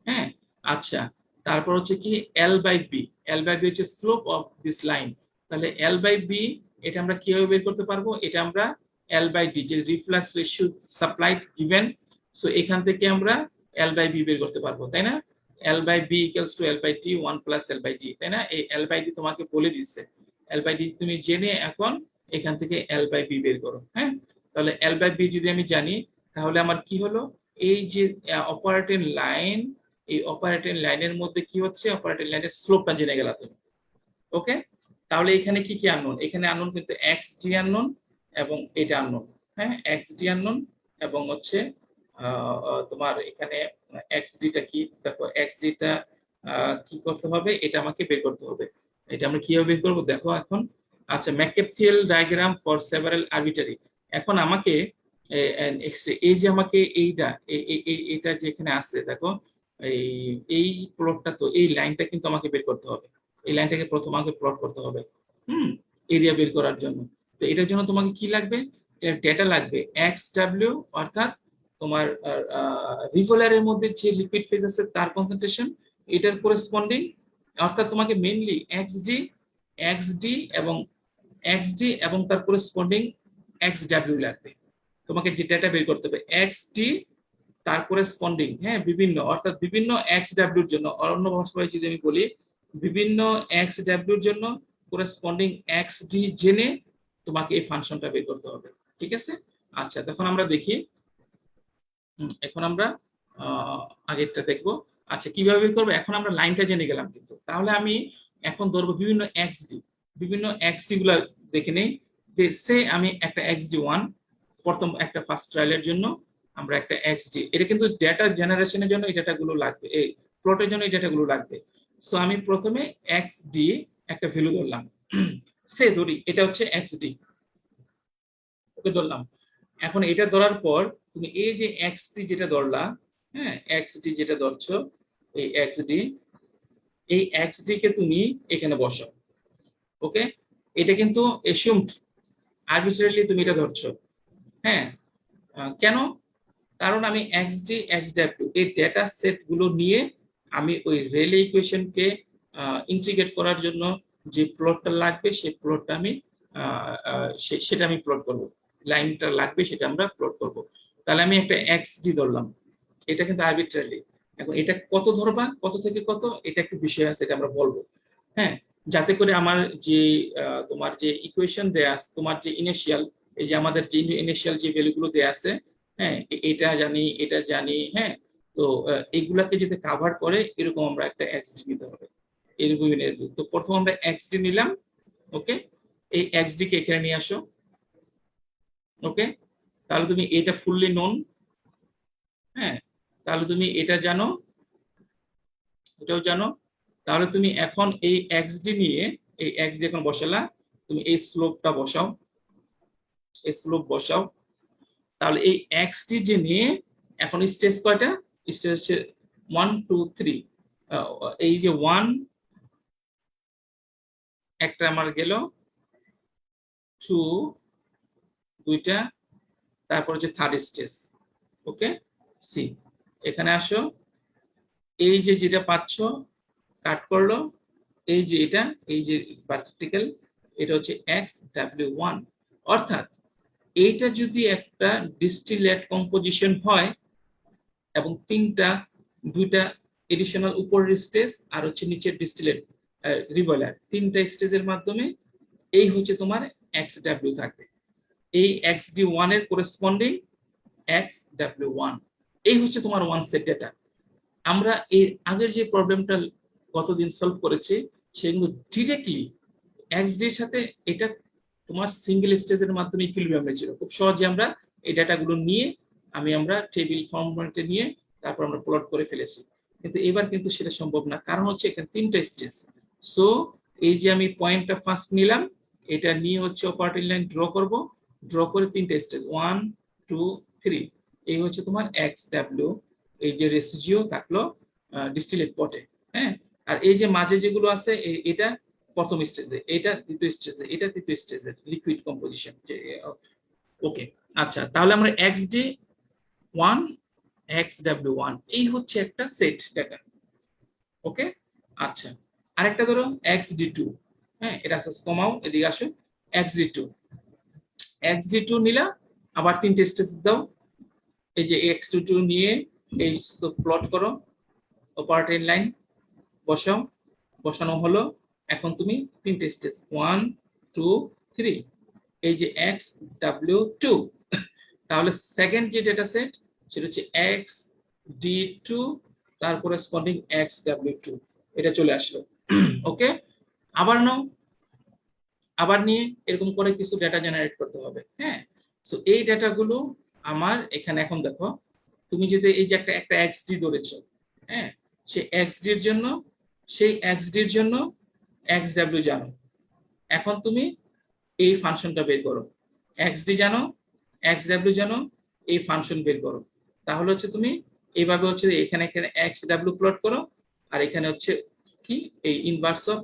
হ্যাঁ। আচ্ছা, তারপর হচ্ছে কি L by V, L by V হচ্ছে স্লোপ অফ দিস লাইন। তাহলে এল বাই বি এটা আমরা কিভাবে বের করতে পারবো, এটা আমরা এল বাই ডি যে reflux ratio supplied given, so এখান থেকে আমরা এল বাই বি বের করতে পারবো, তাই না? L by V equals to L by T 1 plus L by D, তাই না? এই এল বাই ডি তোমাকে বলে দিচ্ছে, এল বাই ডি তুমি জেনে এখন এখান থেকে এল বাই বি বের করো, হ্যাঁ। তাহলে এল বাই বি যদি আমি জানি, তাহলে আমার কি হলো, এই যে অপারেটিং লাইন, এই অপারেটিং লাইনের মধ্যে কি হচ্ছে, অপারেটিং লাইনের স্লোপটা জেনে গেলা তুমি, ওকে। তাহলে এখানে কি কি আননোন, এখানে আননোন কিন্তু এক্স ডি আননোন এবং এটা আননোন, হ্যাঁ, এক্স ডি আননোন এবং হচ্ছে তোমার এখানে এক্স ডিটা কি, দেখো এক্স ডিটা কি করতে হবে, এটা আমাকে বের করতে হবে। এটা আমরা কিভাবে বের করবো দেখো এখন। আচ্ছা, ম্যাককেপথিয়াল ডায়াগ্রাম ফর সেভারাল আরবিটারি, এখন আমাকে এই যে আমাকে এইটা এটা যে এখানে আছে দেখো, এই এই প্লটটা, তো এই লাইনটা কিন্তু আমাকে বের করতে হবে, এই লাইনটাকে প্রথম আমাকে প্লট করতে হবে, এরিয়া বের করার জন্য। তো এটার জন্য তোমাকে কি লাগবে, ডেটা লাগবে এক্স ডাব্লিউ, অর্থাৎ তোমার রিভলারের মধ্যে যে লিকুইড ফেজ আছে তার কনসেন্ট্রেশন, এটার করেসপন্ডিং, অর্থাৎ তোমাকে মেইনলি এক্স ডি এবং তার করেসপন্ডিং এক্স ডাব্লিউ লাগবে। তোমাকে যে ডেটা বের করতে হবে এক্স ডি তার করেসপন্ডিং, হ্যাঁ, বিভিন্ন, অর্থাৎ বিভিন্ন এক্স ডাব্লিউর জন্য, অন্য ভাষায় যদি আমি বলি বিভিন্ন এক্স ডাব্লিউর জন্য করেসপন্ডিং এক্স ডি জেনে তোমাকে এই ফাংশনটা বের করতে হবে, ঠিক আছে? আচ্ছা, তখন আমরা দেখি, এখন আমরা আগেরটা দেখবো। আচ্ছা, কিভাবে বের করবো, এখন আমরা লাইনটা জেনে গেলাম কিন্তু, তাহলে আমি এখন ধরবো বিভিন্ন এক্স ডি গুলা দেখে নেই। সে আমি একটা এক্স ডি ওয়ান, প্রথম একটা ফার্স্ট ট্রায়ালের জন্য আমরা একটা এক্স ডি, এটা কিন্তু ডেটা জেনারেশনের জন্য এই ডেটাগুলো লাগবে, এই প্লটের জন্য এই ডেটাগুলো লাগবে। সো আমি প্রথমে এক্স ডি একটা ভ্যালু ধরলাম, সে ধরি এটা হচ্ছে এক্স ডি, ওকে ধরলাম। এখন এটা ধরার পর তুমি এই যে এক্স ডি যেটা ধরলা, হ্যাঁ, এক্স ডি যেটা ধরছো, এই এক্স ডি কে তুমি এখানে বসাও, ওকে। এটা কিন্তু এসিউমড, আরবিট্রারিলি তুমি এটা ধরছো, হ্যাঁ। কেন? কারণ আমি এক্স ডি এক্স ডাব্লিউ এই ডেটা সেট গুলো নিয়ে আমি ওই রেলে ইকুয়েশনকে ইন্টিগ্রেট করার জন্য যে প্লটটা লাগবে সেই প্লটটা আমি সেটা আমি প্লট করব, লাইনটা লাগবে সেটা আমরা প্লট করব। তাহলে আমি একটা এক্স ডি ধরলাম, এটা কিন্তু আরবিট্রারি। এখন এটা কত ধরবা, কত থেকে কত, এটা একটু বিষয় আছে, এটা আমরা বলবো, হ্যাঁ, যাতে করে আমার যে তোমার যে ইকুয়েশন দেয়া আছে, তোমার যে ইনিশিয়াল, এই যে আমাদের যে ইনিশিয়াল যে ভ্যালুগুলো দেয়া আছে, হ্যাঁ, এটা জানি, হ্যাঁ, তো এইগুলাকে যদি কাভার করে এরকম আমরা একটা এক্স ডি নিতে হবে, এরকম। তো প্রথম আমরা এক্স ডি নিলাম, ওকে। এই এক্স ডি কে এখানে নিয়ে আসো, ওকে। তাহলে তুমি এটা ফুললি নোন, হ্যাঁ, তাহলে তুমি এটা জানো, এটাও জানো। তাহলে তুমি এখন এই এক্স ডি নিয়ে এই এক্স দিয়ে এখন বসালা, তুমি এই স্লোপটা বসাও, এই স্লোপ বসাও। তাহলে এই এক্স টি যে নিয়ে এখন স্টেজ কয়টা? স্টেজ হচ্ছে 1 2 3। এই যে 1 একটা আমার গেল, 2 দুইটা, তারপর হচ্ছে থার্ড স্টেজ। ওকে, সি এখানে আসো, এই যে যেটা পাচ্ছ কাট করলো, এই যে এটা, এই যে ভার্টিক্যাল, এটা হচ্ছে XW1। অর্থাৎ এইটা যদি একটা ডিস্টিলেট কম্পোজিশন হয় এবং দুইটা এডিশনাল উপরের স্টেজ আর হচ্ছে নিচের ডিস্টিলেট রিবয়লার, তিনটা স্টেজের মাধ্যমে এই হচ্ছে তোমার XW থাকবে। এই XD1 এর করেসপন্ডিং XW1, এই হচ্ছে তোমার ওয়ান সেট ডেটা। আমরা এর আগের যে প্রবলেমটা গতদিন সলভ করেছি সেগুলো ডিরেক্টলি XD এর সাথে এটা তোমার সিঙ্গেল স্টেজের মাধ্যমে ইকুইলিব্রিয়ামে ছিল। খুব সহজে আমরা এই ডাটাগুলো নিয়ে আমরা টেবিল ফর্মেটে নিয়ে তারপর আমরা প্লট করে ফেলেছি। কিন্তু এবার কিন্তু সেটা সম্ভব না, কারণ হচ্ছে এখানে তিনটা স্টেজ। সো এই যে আমি পয়েন্টটা ফার্স্ট নিলাম, এটা নিয়ে হচ্ছে অপারেটিং লাইন ড্র করব, ড্র করে তিনটা স্টেজ 1 2 3, এই হচ্ছে তোমার XW, এই যে রেসিডিও থাকলো ডিস্টিলেট পটে। হ্যাঁ, আর এই যে মাঝে যেগুলো আছে এটা প্রথম স্টেজে, এটা দ্বিতীয় স্টেজে, এটা তৃতীয় স্টেজে লিকুইড কম্পোজিশন। ওকে, আচ্ছা, তাহলে আমরা XD1 XW1 এই হচ্ছে একটা সেট ডাটা। ওকে, আচ্ছা, আরেকটা ধরো XD2। হ্যাঁ, এটা আস্তে আস্তে কমাও, এদিকে আসো। XD2 নিলা, আবার তিনটে স্টেজ দাও। এই যে X22 নিয়ে এই প্লট করো, অপারেটিং লাইন বসাও, বসানো হলো। এখন তুমি তিনটে স্টেজ 1 2 3, এই যে XW2। তাহলে সেকেন্ড যে ডেটা সেট সেটা হচ্ছে XD2 তার করেসপন্ডিং XW2, এটা চলে আসলো। ওকে, আবার নাও, আবার নিয়ে এরকম করে কিছু ডেটা জেনারেট করতে হবে। হ্যাঁ, সো এই ডেটাগুলো আমার এখানে এখন দেখো, তুমি যদি এই যে একটা XD ধরেছো, হ্যাঁ, সেই XD এর জন্য XW জানো। এখন তুমি এই ফাংশনটা বের করো, XD জানো, XW জানো, এই ফাংশন বের করো। তাহলে হচ্ছে তুমি এইভাবে হচ্ছে এখানে এখানে XW প্লট করো, আর এখানে হচ্ছে কি এই ইনভার্স অফ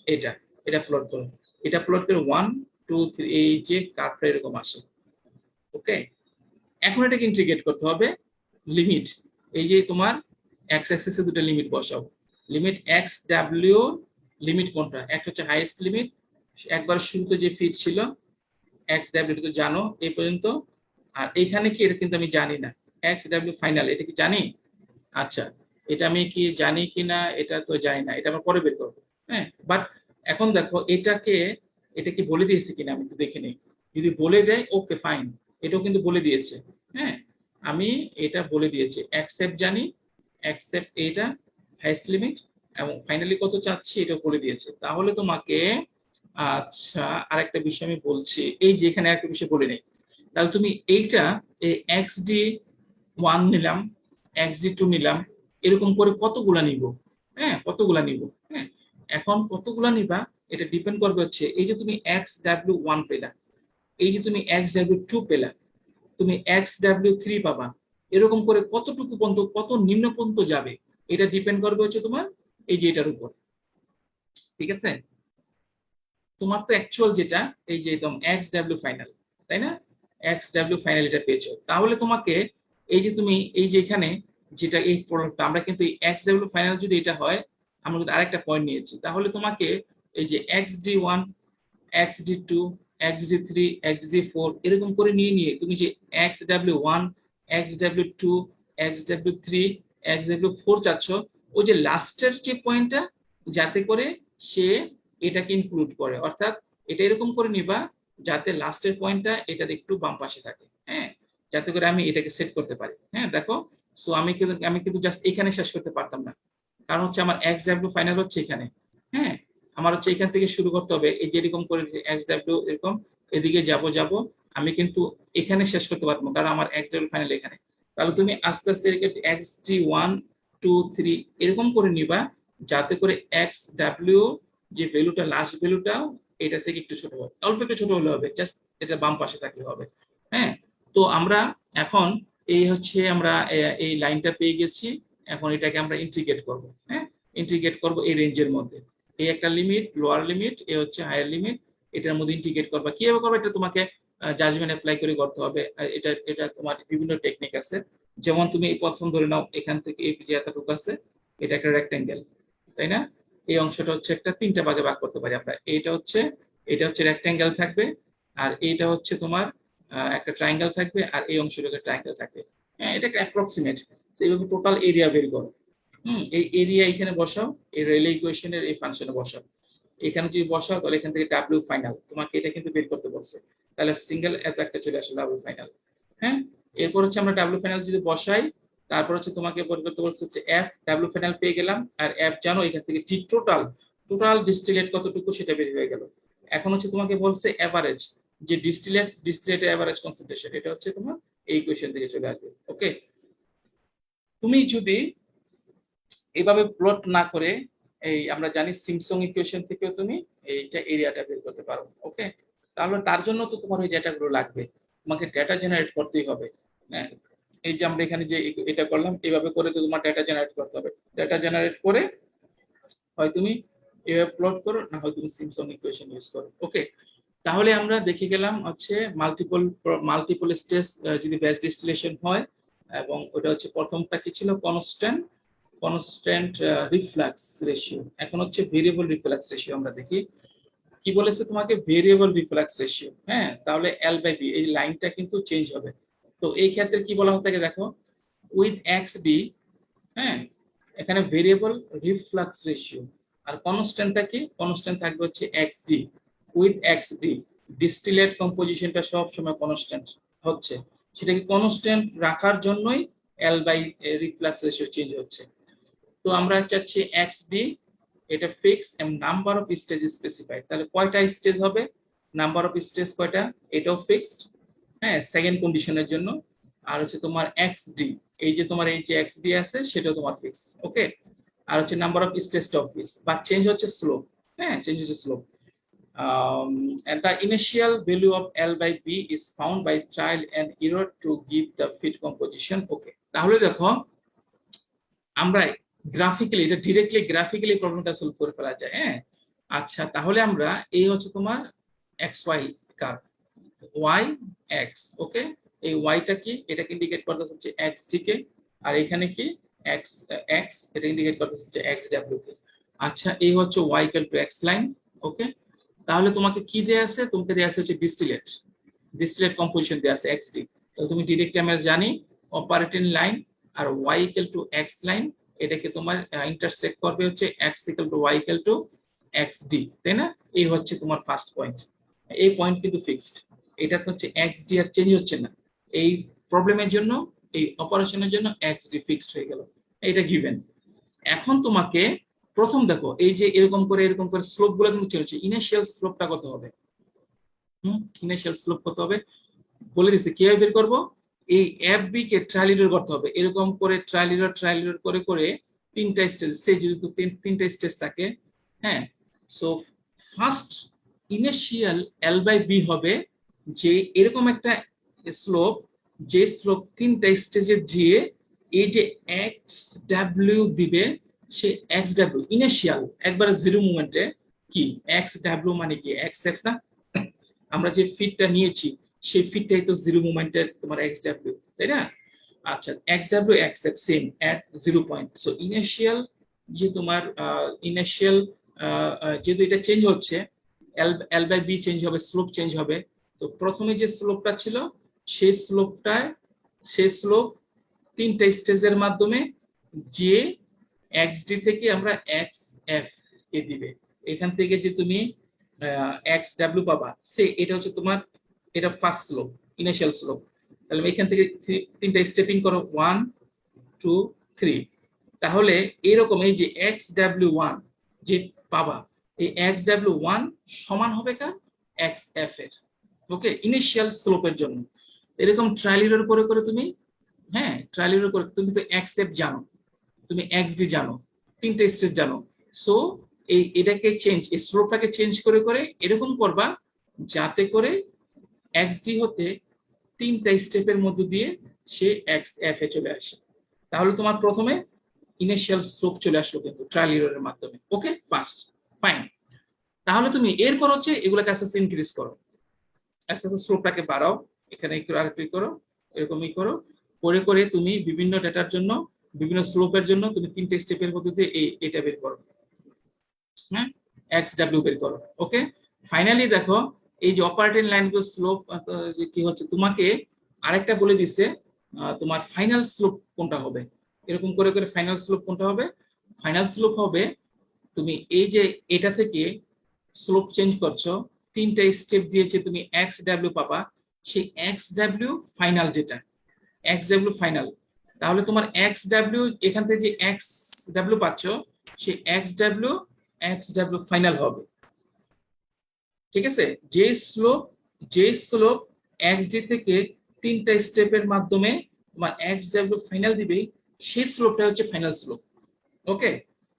এটা প্লট করো। এটা প্লট করে 1 2 3, এই যে কার্ভটা এরকম আসে। ওকে, এখন এটাকে ইন্টিগ্রেট করতে হবে। লিমিট, এই যে তোমার এক্স অ্যাক্সিসে দুটো লিমিট বসাও। লিমিট XW, লিমিট কোনটা? একটা হচ্ছে হাইয়েস্ট লিমিট, একবার শুরুতে যে ফিট ছিল XW তো জানো এই পর্যন্ত। আর এখানে কি, এটা কিন্তু আমি জানি না, XW ফাইনাল এটা কি জানি? আচ্ছা, এটা আমি কি জানি কিনা এটা তো জানি না, এটা আমরা পরে বের করবো। হ্যাঁ, বাট এখন দেখো এটা কি বলে দিয়েছে কিনা আমি একটু দেখে নিই। যদি বলে দেয় ওকে ফাইন, এটাও কিন্তু বলে দিয়েছে। হ্যাঁ, আমি এটা বলে দিয়েছি, অ্যাকসেপ্ট জানি, অ্যাকসেপ্ট এটা হাইয়েস্ট লিমিট, এবং ফাইনালি কত চাচ্ছি এটাও বলে দিয়েছে। তাহলে তোমাকে, আচ্ছা, আরেকটা বিষয় আমি বলছি, এই যে এখানে একটা বিষয় বলে নেই। তাহলে তুমি এইটা এই XD1 নিলাম, XD2 নিলাম, এরকম করে কতগুলা নিব? হ্যাঁ, কতগুলা নিব? হ্যাঁ, এখন কতগুলা নিবা এটা ডিপেন্ড করবে হচ্ছে এই যে তুমি XW1 পেলা, এই যে তুমি XW2 পেলা, তুমি XW3 পাবা, এরকম করে কতটুকু পর্যন্ত, কত নিম্ন পর্যন্ত যাবে, এটা ডিপেন্ড করবে হচ্ছে তোমার এই যে এটার উপর। ঠিক আছে, তোমার তো অ্যাকচুয়াল যেটা এই যে একদম XW ফাইনাল, তাই না? XW ফাইনাল এটা পেয়েছো, তাহলে তোমাকে এই যে তুমি এই যে এখানে যেটা এই প্রোডাক্টটা, আমরা কিন্তু XW ফাইনাল যদি এটা হয়, আমরা কিন্তু আরেকটা পয়েন্ট নিয়েছি, তাহলে তোমাকে এই যে XD1 XD2 XD3 XD4 এরকম করে নিয়ে নিয়ে তুমি যে XW1 XW2 XW3 XW4 চাচ্ছ, ওই যে লাস্টের যে পয়েন্টটা যাতে করে সে এটাকে ইনক্লুড করে, অর্থাৎ এটা এরকম করে নিবা যাতে লাস্টের পয়েন্টটা এটার একটু বাম পাশে থাকে। হ্যাঁ, যাতে করে আমি এটাকে সেট করতে পারি। হ্যাঁ, দেখো, সো আমি কিন্তু জাস্ট এখানে শেষ করতে পারতাম না, কারণ হচ্ছে আমার XW ফাইনাল হচ্ছে এখানে। হ্যাঁ, আমার হচ্ছে এখান থেকে শুরু করতে হবে, এই যে এরকম করে XW এরকম এদিকে যাব, আমি কিন্তু এখানে শেষ করতে পারবো, কারণ আমার XW ফাইনাল এখানে। তাহলে তুমি আস্তে আস্তে XD1 2 3 এরকম করে নিবা, যাতে করে XW যে ভ্যালুটা লাস্ট ভ্যালুটা এটা থেকে একটু ছোট হবে, অল্প একটু ছোট হলে হবে, জাস্ট এটা বাম পাশে থাকলে হবে। হ্যাঁ, তো আমরা এখন এই হচ্ছে আমরা এই লাইনটা পেয়ে গেছি। এখন এটাকে আমরা ইন্টিগ্রেট করব। হ্যাঁ, ইন্টিগ্রেট করব এই রেঞ্জের মধ্যে। এই একটা লিমিট, লোয়ার লিমিট, এ হচ্ছে হায়ার লিমিট, এটার মধ্যে ইন্টিগ্রেট করবা। কিভাবে করবে এটা তোমাকে জাজমেন্ট অ্যাপ্লাই করে করতে হবে। এটা এটা তোমার বিভিন্ন টেকনিক আছে। যেমন তুমি প্রথম ধরে নাও এখান থেকে এই যে এতটুকু আছে, এটা একটা রেক্টেঙ্গেল, তাই না? এই অংশটা হচ্ছে একটা তিনটা ভাগে ভাগ করতে পারি আমরা। এটা হচ্ছে রেক্টেঙ্গেল থাকবে, আর এইটা হচ্ছে তোমার একটা ট্রায়াঙ্গেল থাকবে, আর এই অংশটা একটা ট্রায়াঙ্গেল থাকবে। হ্যাঁ, এটা একটা অ্যাপ্রক্সিমেট। এইভাবে টোটাল এরিয়া বের করো। এই এরিয়া এখানে বসাও, এই রেলে ইকুয়েশনের এই ফাংশনে বসাও। এখানে যদি বসাও তাহলে এখান থেকে ডাব্লিউ ফাইনাল, তোমাকে এটা কিন্তু বের করতে বলছে। তাহলে সিঙ্গেল এত একটা চলে আসে ডাব্লিউ ফাইনাল। হ্যাঁ, এরপর হচ্ছে আমরা ডাব্লিউ ফাইনাল যদি বসাই, তারপর হচ্ছে তোমাকে বের করতে বলছে হচ্ছে এফ, ডাব্লিউ ফাইনাল পেয়ে গেলাম। আর এফ জানো, এখান থেকে টি টোটাল টোটাল ডিস্টিলেট কতটুকু সেটা বের হয়ে গেল। এখন হচ্ছে তোমাকে বলছে এভারেজ, যে ডিস্টিলেটের এভারেজ কনসেন্ট্রেশন, এটা হচ্ছে তোমার এই ইকুয়েশন থেকে চলে আসবে। ওকে, তুমি যদি এভাবে প্লট না করে, এই আমরা জানি সিম্পসন ইকুয়েশন থেকেও তুমি এইটা এরিয়াটা বের করতে পারো। ওকে, তাহলে তার জন্য তো তোমার ওই ডেটাগুলো লাগবে, তোমাকে ডেটা জেনারেট করতেই হবে। হ্যাঁ, এই যে আমরা এখানে যে এটা করলাম, এইভাবে করে তো তোমার ডেটা জেনারেট করতে হবে। ডেটা জেনারেট করে হয় তুমি এভাবে প্লট করো, না হয় তুমি সিম্পসন ইকুয়েশন ইউজ করো। ওকে, তাহলে আমরা দেখে গেলাম হচ্ছে মাল্টিপল স্টেজ যদি ব্যাচ ডিস্টিলেশন হয়, এবং ওটা হচ্ছে প্রথমটা কি ছিল, কনস্ট্যান্ট রিফ্লাক্স রেশিও। এখন হচ্ছে ভেরিয়েবল রিফ্লাক্স রেশিও। আমরা দেখি কি বলেছে তোমাকে, ভেরিয়েবল রিফ্লাক্স রেশিও। হ্যাঁ, তাহলে এল বাই বি, এই লাইনটা কিন্তু চেঞ্জ হবে। তো এই ক্ষেত্রে কি বলা হচ্ছে দেখো, উইথ এক্স বি, হ্যাঁ, এখানে ভেরিয়েবল রিফ্লাক্স রেশিও, আর কনস্ট্যান্টটা কি, কনস্ট্যান্ট থাকবে হচ্ছে X D. With X D distillate কম্পোজিশনটা সব সময় কনস্ট্যান্ট হচ্ছে, সেটাকে কনস্ট্যান্ট রাখার জন্যই L by reflux ratio change হচ্ছে। তো আমরা চাচ্ছি এক্স ডি, এটা ফিক্স এবং নাম্বার অফ স্টেজ স্পেসিফাইড। তাহলে কয়টা স্টেজ হবে, নাম্বার অফ স্টেজ কয়টা, এটাও ফিক্সড। হ্যাঁ, সেকেন্ড কন্ডিশনের জন্য। আর হচ্ছে তোমার এক্স ডি, এই যে তোমার এই যে এক্স ডি আছে সেটাও তোমার ফিক্স। ওকে, আর হচ্ছে নাম্বার অফ স্টেজটা ফিক্স, বাট চেঞ্জ হচ্ছে স্লোপ। হ্যাঁ, চেঞ্জ হচ্ছে slope. And the initial value of L by B is found by trial and error to give the fit composition. Okay, তাহলে দেখো আমরা গ্রাফিক্যালি, এটা ডিরেক্টলি গ্রাফিক্যালি প্রবলেমটা solve করে ফেলা যায়। হ্যাঁ, আচ্ছা, তাহলে আমরা এই হচ্ছে তোমার X Y curve, Y X. Okay, এই ওয়াইটা কি, এটাকে ইন্ডিকেট করতেছে হচ্ছে এক্স ডি কে, আর এখানে কি এক্স এক্স, এটা ইন্ডিকেট করতেছে হচ্ছে এক্স ডাব্লিউ কে। আচ্ছা, এই হচ্ছে Y equal to X line. Okay, তাহলে তোমাকে কি দেয়া আছে, তোমাকে দেয়া আছে হচ্ছে ডিস্টিলেট কম্পোজিশন দেয়া আছে এক্স ডি। তো তুমি ডিরেক্টলি আমরা জানি অপারেটিং লাইন আর Y equal to X line, এটাকে তোমার ইন্টারসেক্ট করবে হচ্ছে X equal to Y equal to X D, তাই না? এই হচ্ছে তোমার ফার্স্ট পয়েন্ট। এই পয়েন্ট কিন্তু ফিক্সড, এটা হচ্ছে এক্স ডি আর চেঞ্জ হচ্ছে না। এই প্রবলেমের জন্য, এই অপারেশনের জন্য এক্স ডি ফিক্সড হয়ে গেল, এটা গিভেন। এখন তোমাকে প্রথম দেখো, এই যে এরকম করে স্লোপ গুলো কিন্তু চলছে, ইনিশিয়াল স্লোপটা কত হবে, ইনিশিয়াল স্লোপ কত হবে বলে দিচ্ছে। কিভাবে বের করবো, এই এফ বি কে ট্রায়াল এরর করতে হবে, এরকম করে ট্রায়াল এরর করে করে তিনটা স্টেজ, সে যদি তিনটা স্টেজ থাকে। হ্যাঁ, so first initial L by V হবে যে এরকম একটা স্লোপ, যে স্লোপ তিনটা স্টেজে যেয়ে এই যে এক্স ডাব্লিউ দিবে, সে এক্স ডাব্লিউ ইনিশিয়াল একবারে জিরো মুভমেন্টে কি, এক্স ডাব্লিউ মানে কি এক্স এফ না, আমরা যে ফিটটা নিয়েছি সেই ফিটটাই তো জিরো মুভমেন্টের তোমার এক্স ডাব্লিউ, তাই না? আচ্ছা, X W X F same at 0 point. So initial যে তোমার ইনিশিয়াল যেহেতু এটা চেঞ্জ হচ্ছে, এল বাই বি চেঞ্জ হবে, স্লোপ চেঞ্জ হবে। তো প্রথমে যে স্লোপটা ছিল সেই স্লোপ তিনটা স্টেজের মাধ্যমে যে এক্স ডি থেকে আমরা এক্স এফ কে দিবে, এখান থেকে যে তুমি এক্স ডাব্লিউ পাবা, সে এটা হচ্ছে তোমার, এটা ফার্স্ট স্লোপ, ইনিশিয়াল স্লোপ। তাহলে এখান থেকে তিনটা স্টেপিং করো, 1 2 3। তাহলে এরকম এই যে এক্স ডাব্লিউ ওয়ান যে পাবা, এই এক্স ডাব্লিউ ওয়ান সমান হবে কার, এক্স এফ এর। ওকে, ইনিশিয়াল স্লোপের জন্য এরকম ট্রায়াল এরর করে করে তুমি, হ্যাঁ, ট্রায়াল এরর করে তুমি তো এক্স এফ জানো, তুমি এক্স ডি জানো, তিনটা স্টেজ জানো। সো এটাকে চেঞ্জ, এই স্লোপটাকে চেঞ্জ করে করে এরকম করবা যাতে করে এক্সডি হতে 3টা স্টেপের মধ্যে দিয়ে সে এক্স এফ এ চলে আসে। তাহলে তোমার প্রথমে ইনিশিয়াল স্লোপ চলে আসলো কিন্তু ট্রায়াল এররের মাধ্যমে। ওকে, ফার্স্ট ফাইন। তাহলে তুমি এরপর হচ্ছে এগুলোকে আস্তে আস্তে ইনক্রিজ করো, আস্তে আস্তে স্লোপটাকে বাড়াও, এখানে একটু আর একটু করো, এরকমই করো, করে করে তুমি বিভিন্ন ডেটার জন্য, বিভিন্ন স্লোপের জন্য তুমি 3টে স্টেপের মধ্যে দিয়ে এটা বের করো, হ্যাঁ, এক্স ডাব্লিউ বের করো। ওকে, ফাইনালি দেখো এই যে অপারেটিং লাইনগুলো স্লোপ যে কি হচ্ছে, তোমাকে আরেকটা বলে দিছে তোমার ফাইনাল স্লোপ কোনটা হবে। এরকম করে করে ফাইনাল স্লোপ কোনটা হবে, ফাইনাল স্লোপ হবে তুমি এই যে এটা থেকে স্লোপ চেঞ্জ করছো, 3টা স্টেপ দিয়েছে, তুমি এক্স ডাব্লিউ পাবা, সেই এক্স ডাব্লিউ ফাইনাল যেটা এক্স ডাব্লিউ ফাইনাল। তাহলে তোমার এক্স ডাব্লিউ এখান থেকে যে এক্স ডাব্লিউ পাচ্ছ, সেই এক্স ডাব্লিউ ফাইনাল হবে। ঠিক আছে, যে স্লোপ এক্স ডি থেকে 3টা স্টেপের মাধ্যমে তোমার এক্স ডাব্লিউ ফাইনাল দিবে, সেই স্লোপটা হচ্ছে ফাইনাল স্লোপ। ওকে,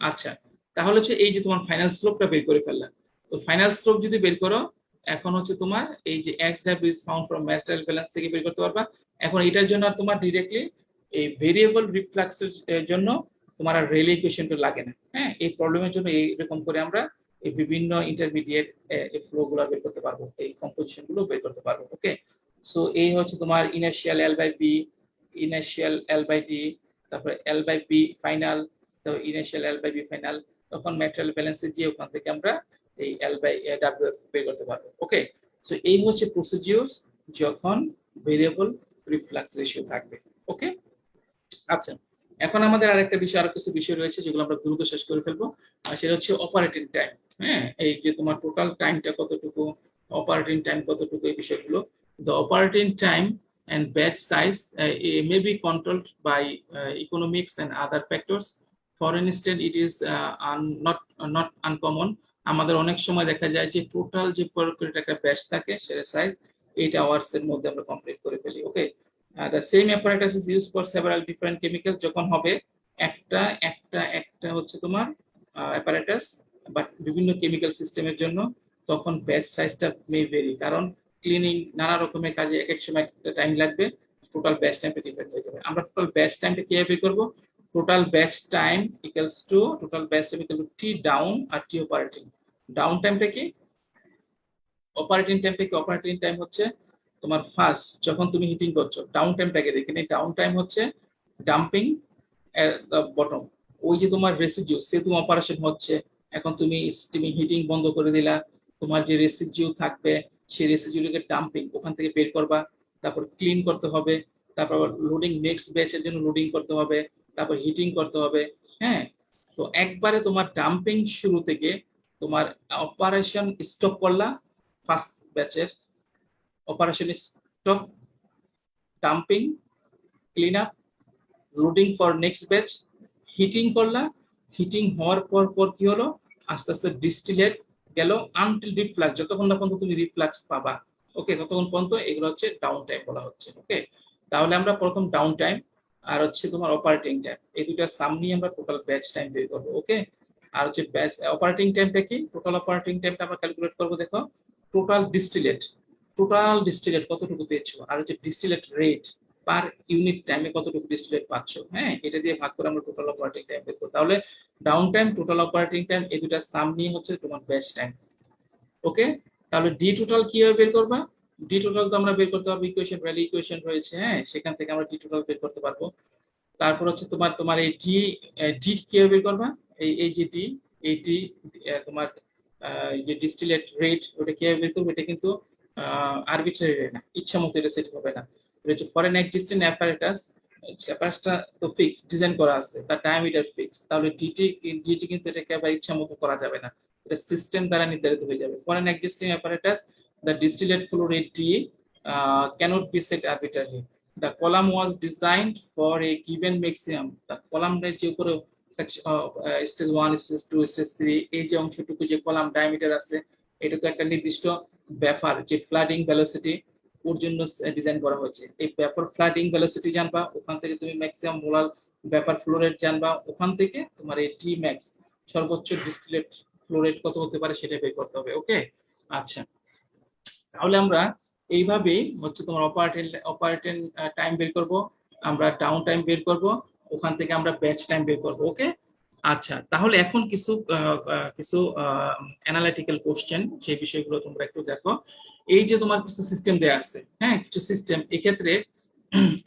আচ্ছা, তাহলে হচ্ছে এই যে তোমার ফাইনাল স্লোপটা বের করে ফেললাম। তো ফাইনাল স্লোপ যদি বের করো, এখন হচ্ছে তোমার এই যে x W is found from match trial balance থেকে বের করতে পারবা। এখন এটার জন্য তোমার ডিরেক্টলি এই ভেরিয়েবল রিফ্লাক্সের জন্য তোমার আর রেলে ইকুয়েশনটা লাগে না। হ্যাঁ, এই প্রবলেমের জন্য এইরকম করে আমরা এই বিভিন্ন ইন্টারমিডিয়েট ফ্লো গুলো বের করতে পারবো, এই কম্পোজিশন গুলো বের করতে পারবো। ওকে, সো এই হচ্ছে তোমার initial L by V, initial L by D, তারপরে এল বাই বি ফাইনাল, তো initial L by V final, তখন ম্যাটেরিয়াল ব্যালেন্সে গিয়ে ওখান থেকে আমরা এই এল বাই ডাব্লিউ বের করতে পারবো। ওকে, সো এই হচ্ছে প্রসিডিউরস যখন ভেরিয়েবল রিফ্লাক্স রেশিও থাকবে। ওকে, আচ্ছা, এখন আমাদের আরেকটা বিষয়, আরো কিছু বিষয় রয়েছে যেগুলো আমরা দ্রুত শেষ করে ফেলবো, আর সেটা হচ্ছে অপারেটিং টাইম। হ্যাঁ, এই যে তোমার টোটাল টাইমটা কতটুকু, অপারেটিং টাইম কতটুকু, এই বিষয়গুলো। The operating time and batch size may be controlled by economics and other factors. For instance, it is not uncommon. আমাদের অনেক সময় দেখা যায় যে টোটাল যে একটা ব্যাচ থাকে সেটা সাইজ 8 আওয়ার্স এর মধ্যে আমরা কমপ্লিট করে ফেলি। ওকে, the same apparatus is used for several different chemicals. যখন হবে একটা একটা একটা হচ্ছে তোমার অ্যাপারেটাস বাট বিভিন্ন কেমিক্যাল সিস্টেমের জন্য, তখন ব্যাচ সাইজটা মে ভেরি, কারণ ক্লিনিং নানা রকমের কাজে এক এক সময় টাইম লাগবে, টোটাল ব্যাচ টাইমটা ডিপেন্ড হয়ে যাবে। আমরা টোটাল ব্যাচ টাইমটা কিভাবে বের করব, total batch time equals to total batch time equal to T down আর টি অপারেটিং। ডাউন টাইমটা কি, অপারেটিং টাইমটা কি, অপারেটিং টাইম হচ্ছে তোমার ফার্স্ট যখন তুমি হিটিং করছো, ডাউন টাইমটাকে দেখে নেই, ডাউন টাইম হচ্ছে ডাম্পিং এট দ্য বটম, ওই যে তোমার রেসিডিউ সেতুম অপারেশন হচ্ছে, এখন তুমি স্টিমিং হিটিং বন্ধ করে দিলা, তোমার যে রেসিডিউ থাকবে সেই রেসিডিউকে ডাম্পিং ওখান থেকে বের করবা, তারপর ক্লিন করতে হবে, তারপর লোডিং নেক্সট ব্যাচের জন্য লোডিং করতে হবে, তারপর হিটিং করতে হবে। হ্যাঁ, তো একবারে তোমার ডাম্পিং শুরু থেকে তোমার অপারেশন স্টপ করলা, ফার্স্ট ব্যাচের operation stop, dumping, clean up, loading for next batch, heating করলা, হিটিং হওয়ার পর পর কি হলো, আস্তে আস্তে ডিস্টিলেট গেল আনটিল রিফ্লাক্স, যতক্ষণ না পর্যন্ত তুমি রিফ্লাক্স পাবা। ওকে, ততক্ষণ পর্যন্ত এগুলো হচ্ছে ডাউন টাইম বলা হচ্ছে। ওকে, তাহলে আমরা প্রথম ডাউন টাইম আর হচ্ছে তোমার অপারেটিং টাইম, এই দুইটা সাম নিয়ে আমরা টোটাল ব্যাচ টাইম বের করবো। ওকে, আর হচ্ছে ব্যাচ অপারেটিং টাইমটা কি, টোটাল অপারেটিং টাইমটা আমরা ক্যালকুলেট করবো। দেখো টোটাল ডিস্টিলেট কতটুকু পেয়েছো, আর হচ্ছে ডিস্টিলেট রেট পার ইউনিট টাইমে কতটুকু ডিস্টিলেট পাচ্ছ। হ্যাঁ, এটা দিয়ে ভাগ করে আমরা টোটাল অপারেটিং টাইম বের করব। তাহলে down time, total operating time, এই দুটা সাম নিয়ে হচ্ছে তোমার ব্যাচ টাইম। ওকে, তাহলে ডি টোটাল কিভাবে বের করবা, ডি টোটাল তো আমরা বের করতে পারবো, ইকুয়েশন ভ্যালু ইকুয়েশন রয়েছে, হ্যাঁ, সেখান থেকে আমরা ডি টোটাল বের করতে পারবো। তারপর হচ্ছে তোমার এই ডি কিভাবে বের করবা, এই যে ডি, এই ডি তোমার যে ডিস্টিলেট রেট ওটা কিভাবে বের করবে, এটা কিন্তু আরবিট্রারি না, ইচ্ছা মতো এটা সেট হবে না। ফর এন এক্সিস্টিং অ্যাপারেটাস, অ্যাপারেটাসটা তো ফিক্স ডিজাইন করা আছে, তার ডায়ামিটার ফিক্স, তাহলে ডিটি কিন্তু এটাকে আবার ইচ্ছা মতো করা যাবে না, এটা সিস্টেম দ্বারা নির্ধারিত হয়ে যাবে। For N existing apparatus the distillate flow rate D cannot be set arbitrarily. The column was designed for a given maximum. The column যে উপরে স্টেজ 1, স্টেজ 2, স্টেজ 3, এই যে অংশটুকু যে কলাম ডায়ামিটার আছে, এটা তো একটা নির্দিষ্ট ব্যাপার যে ফ্লাডিং ভেলোসিটি ওর জন্য ডিজাইন করা হয়েছে। এই ব্যাপার ফ্লাডিং ভেলোসিটি জানবা, ওখান থেকে তুমি ম্যাক্সিমাম মোলার ব্যাপার ফ্লো রেট জানবা, ওখান থেকে তোমার এই টি ম্যাক্স সর্বোচ্চ ডিস্টিলেট ফ্লো রেট কত হতে পারে সেটা বের করতে হবে। ওকে, আচ্ছা, তাহলে আমরা এইভাবেই হচ্ছে তোমার অপারেটিং টাইম বের করব, আমরা ডাউন টাইম বের করব, ওখান থেকে আমরা ব্যাচ টাইম বের করব। ওকে, আচ্ছা, তাহলে এখন কিছু অ্যানালিটিক্যাল কোশ্চেন, সেই বিষয়গুলো তোমরা একটু দেখো। এই যে তোমার কিছু সিস্টেম দেয়া আছে, হ্যাঁ, কিছু সিস্টেম, এক্ষেত্রে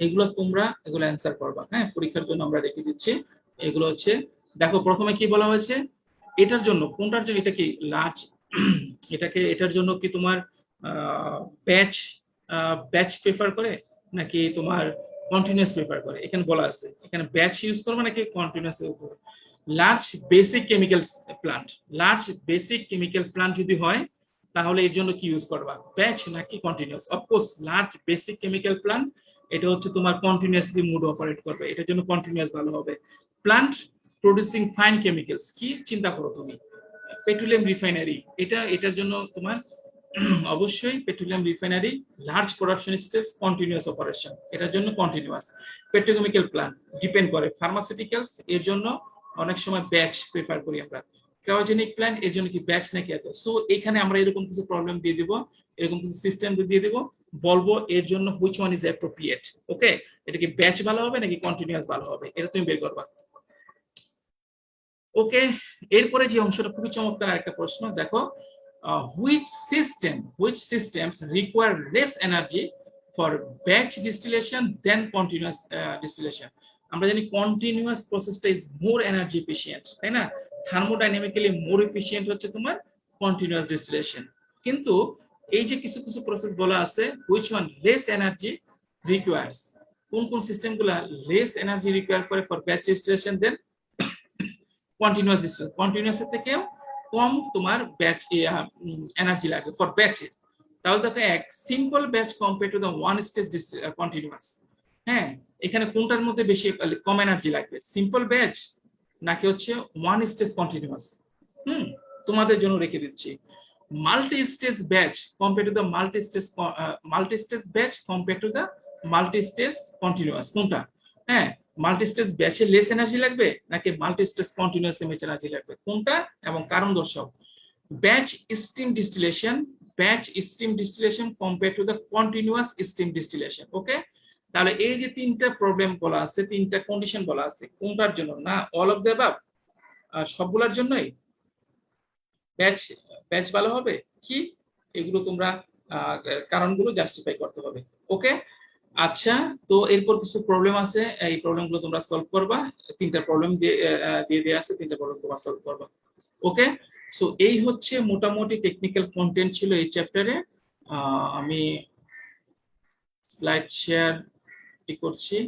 এগুলো তোমরা এগুলো অ্যান্সার করবা। হ্যাঁ, পরীক্ষার জন্য আমরা রেখে দিচ্ছি। এগুলো হচ্ছে, দেখো প্রথমে কি বলা হয়েছে, এটার জন্য, কোনটার জন্য, এটা কি লার্জ, এটার জন্য কি তোমার ব্যাচ ব্যাচ প্রেফার করে নাকি তোমার কন্টিনিউয়াস প্রেফার করে, এখানে বলা আছে, এখানে ব্যাচ ইউজ করবে নাকি কন্টিনিউয়াস ইউজ করবে। Large basic chemical plant, large basic chemical plant যদি হয় তাহলে এর জন্য কি ইউজ করবা, ব্যাচ নাকি continuous. Of course large basic chemical plant এটা হচ্ছে তোমার কন্টিনিউয়াসলি মোড অপারেট করবে, এটার জন্য কন্টিনিউয়াস ভালো হবে। প্লান্ট প্রোডিউসিং ফাইন কেমিক্যালস, কি চিন্তা করো তুমি, পেট্রোলিয়াম রিফাইনারি, এটার জন্য তোমার অবশ্যই petroleum refinery, large production steps, continuous operation, এটার জন্য কন্টিনিউয়াস। পেট্রোকেমিক্যাল প্লান্ট ডিপেন্ড করে, ফার্মাসিউটিক্যালস এর জন্য অনেক সময় ব্যাচ প্রেফার করি আমরা। ক্রায়োজেনিক প্ল্যান্ট এর জন্য কি ব্যাচ নাকি এত। সো এখানে আমরা এরকম কিছু প্রবলেম দিয়ে দিব, এরকম কিছু সিস্টেম দিয়ে দিব, বলবো এর জন্য হুইচ ওয়ান ইজ অ্যাপ্রোপ্রিয়েট। ওকে, এটা কি ব্যাচ ভালো হবে নাকি কন্টিনিউয়াস ভালো হবে, এটা তুমি বের করবা। ওকে, এরপরে যে অংশটা খুবই চমৎকার একটা প্রশ্ন, দেখো, which systems require less energy for batch distillation than continuous distillation। আমরা জানি কন্টিনিউয়াস প্রসেসটা ইজ মোর এনার্জি এফিশিয়েন্ট, তাই না, থার্মোডাইনামিক্যালি মোর এফিশিয়েন্ট হচ্ছে তোমার কন্টিনিউয়াস ডিস্টিলেশন। কিন্তু এই যে কিছু কিছু প্রসেস বলা আছে which one less energy requires, কোন কোন সিস্টেমগুলো লেস এনার্জি রিকোয়ার করে for batch distillation than continuous distillation, continuous এর থেকেও কম তোমার ব্যাচ এনার্জি লাগে ফর ব্যাচে। তাহলে দেখো, এক simple batch compare to the one stage continuous, হ্যাঁ, এখানে কোনটার মধ্যে বেশি কম এনার্জি লাগবে, সিম্পল ব্যাচ নাকি হচ্ছে ওয়ান স্টেজ কন্টিনিউয়াস। তোমাদের জন্য রেখে দিচ্ছি, multi stage batch compare to the multi stage batch compare to the multi stage continuous, কোনটা, হ্যাঁ, মাল্টি স্টেজ ব্যাচে লেস এনার্জি লাগবে নাকি মাল্টি স্টেজ কন্টিনিউয়াস এনার্জি লাগবে, কোনটা, এবং কারণ দর্শক। Batch steam distillation compare to the continuous steam distillation. Okay, তাহলে এই যে তিনটা প্রবলেম বলা আছে, তিনটা কন্ডিশন বলা আছে, কোনটার জন্য, না অল অফ দ্য অ্যাবাভ, সবগুলোর জন্যই ব্যাচ ভালো হবে কি, এগুলো তোমরা কারণগুলো জাস্টিফাই করতে হবে। ওকে, আচ্ছা, তো এরপর কিছু প্রবলেম আছে, এই প্রবলেমগুলো তোমরা সলভ করবা, তিনটা প্রবলেম দিয়ে দেওয়া আছে, তিনটা প্রবলেম তোমরা সলভ করবা। ওকে, সো এই হচ্ছে মোটামুটি টেকনিক্যাল কন্টেন্ট ছিল এই চ্যাপ্টারে। আমি স্লাইড শেয়ার করছি।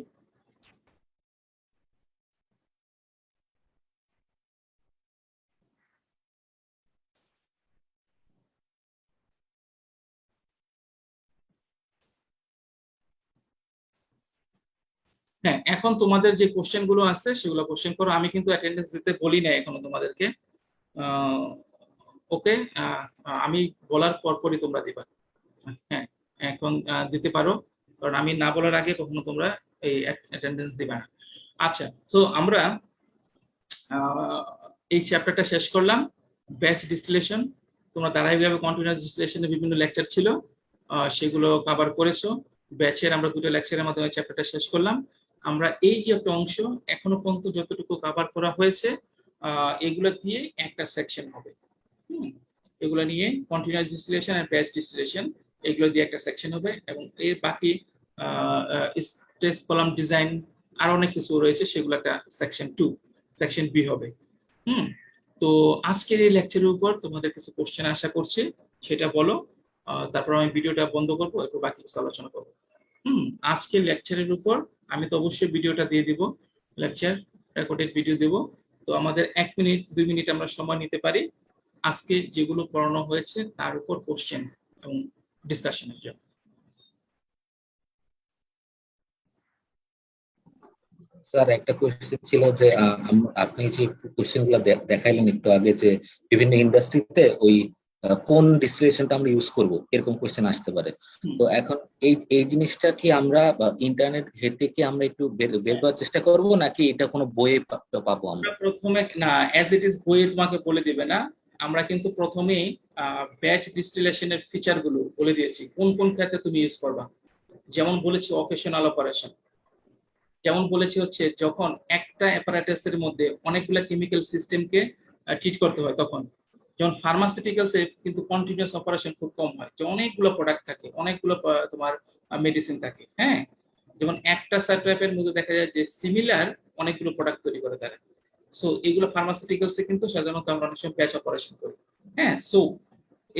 হ্যাঁ, এখন তোমাদের যে কোশ্চেন গুলো আছে সেগুলো কোশ্চেন করো, আমি কিন্তু অ্যাটেন্ডেন্স দিতে বলি না এখনো তোমাদেরকে। ওকে, আমি বলার পরপরই তোমরা দিবা। হ্যাঁ, এখন দিতে পারো, কারণ আমি না বলার আগে কখনো তোমরা এই অ্যাটেন্ডেন্স দিবা না। আচ্ছা, তো আমরা এই চ্যাপ্টারটা শেষ করলাম, ব্যাচ ডিস্টিলেশন। তোমরা ধারাবাহিকভাবে কন্টিনিউয়াস ডিস্টিলেশনের বিভিন্ন লেকচার ছিল, সেগুলো কভার করেছো। ব্যাচের আমরা দুটো লেকচারের মাধ্যমে চ্যাপ্টারটা শেষ করলাম। আমরা এই যে একটা অংশ এখনো পর্যন্ত যতটুকু কভার করা হয়েছে, এগুলো দিয়ে একটা সেকশন হবে। এগুলো নিয়ে কন্টিনিউয়াস ডিস্টিলেশন আর ব্যাচ ডিস্টিলেশন, এগুলো দিয়ে একটা সেকশন হবে, এবং এর বাকি স্ট্রেস কলাম ডিজাইন আর অনেক কিছু রয়েছে, সেগুলো একটা সেকশন 2, সেকশন বি হবে। তো আজকের এই লেকচারের উপর তোমাদের কিছু কোশ্চেন আশা করছি, সেটা বলো, তারপর আমি ভিডিওটা বন্ধ করবো, একটু বাকি কিছু আলোচনা করবো। আজকের লেকচারের উপর আমি তো অবশ্যই ভিডিওটা দিয়ে দিব, লেকচার রেকর্ডেড ভিডিও দেব। তো আমাদের 1 মিনিট 2 মিনিট আমরা সময় নিতে পারি আজকে যেগুলো পড়ানো হয়েছে তার উপর কোশ্চেন এবং ডিসকাশনের জন্য। স্যার, একটা কোশ্চেন ছিল যে আপনি যে কোশ্চেনগুলো দেখাইলেন একটু আগে, যে বিভিন্ন ইন্ডাস্ট্রিতে ওই কোন ডিস্টিলেশনটা আমরা ইউজ করব, এরকম কোশ্চেন আসতে পারে। তো এখন এই জিনিসটা কি আমরা ইন্টারনেট ঘেটে কি আমরা একটু বের করার চেষ্টা করব, নাকি এটা কোনো বইয়ে পাবো আমরা? প্রথমে না, অ্যাজ ইট ইজ বইয়ে তোমাকে বলে দিবে না, আমরা কিন্তু প্রথমেই ব্যাচ ডিস্টিলেশনের ফিচার গুলো বলে দিয়েছি, কোন কোন ক্ষেত্রে তুমি ইউজ করবা। যেমন বলেছি অকেশনাল অপারেশন, যেমন বলেছি হচ্ছে যখন একটা অ্যাপারেটাসের মধ্যে অনেকগুলো কেমিক্যাল সিস্টেমকে ট্রিট করতে হয়, তখন যেমন ফার্মাসিউটিক্যালসে কিন্তু কন্টিনিউয়াস অপারেশন খুব কম হয়, যে অনেকগুলো প্রোডাক্ট থাকে, অনেকগুলো তোমার মেডিসিন থাকে, হ্যাঁ। যেমন একটা সার্ট্রাপের মধ্যে দেখা যায় যে সিমিলার অনেকগুলো প্রোডাক্ট তৈরি করে তারা। সো এগুলো ফার্মাসিউটিক্যালসে কিন্তু সাধারণত আমরা অনেক সময় ব্যাচ অপারেশন করি, হ্যাঁ। সো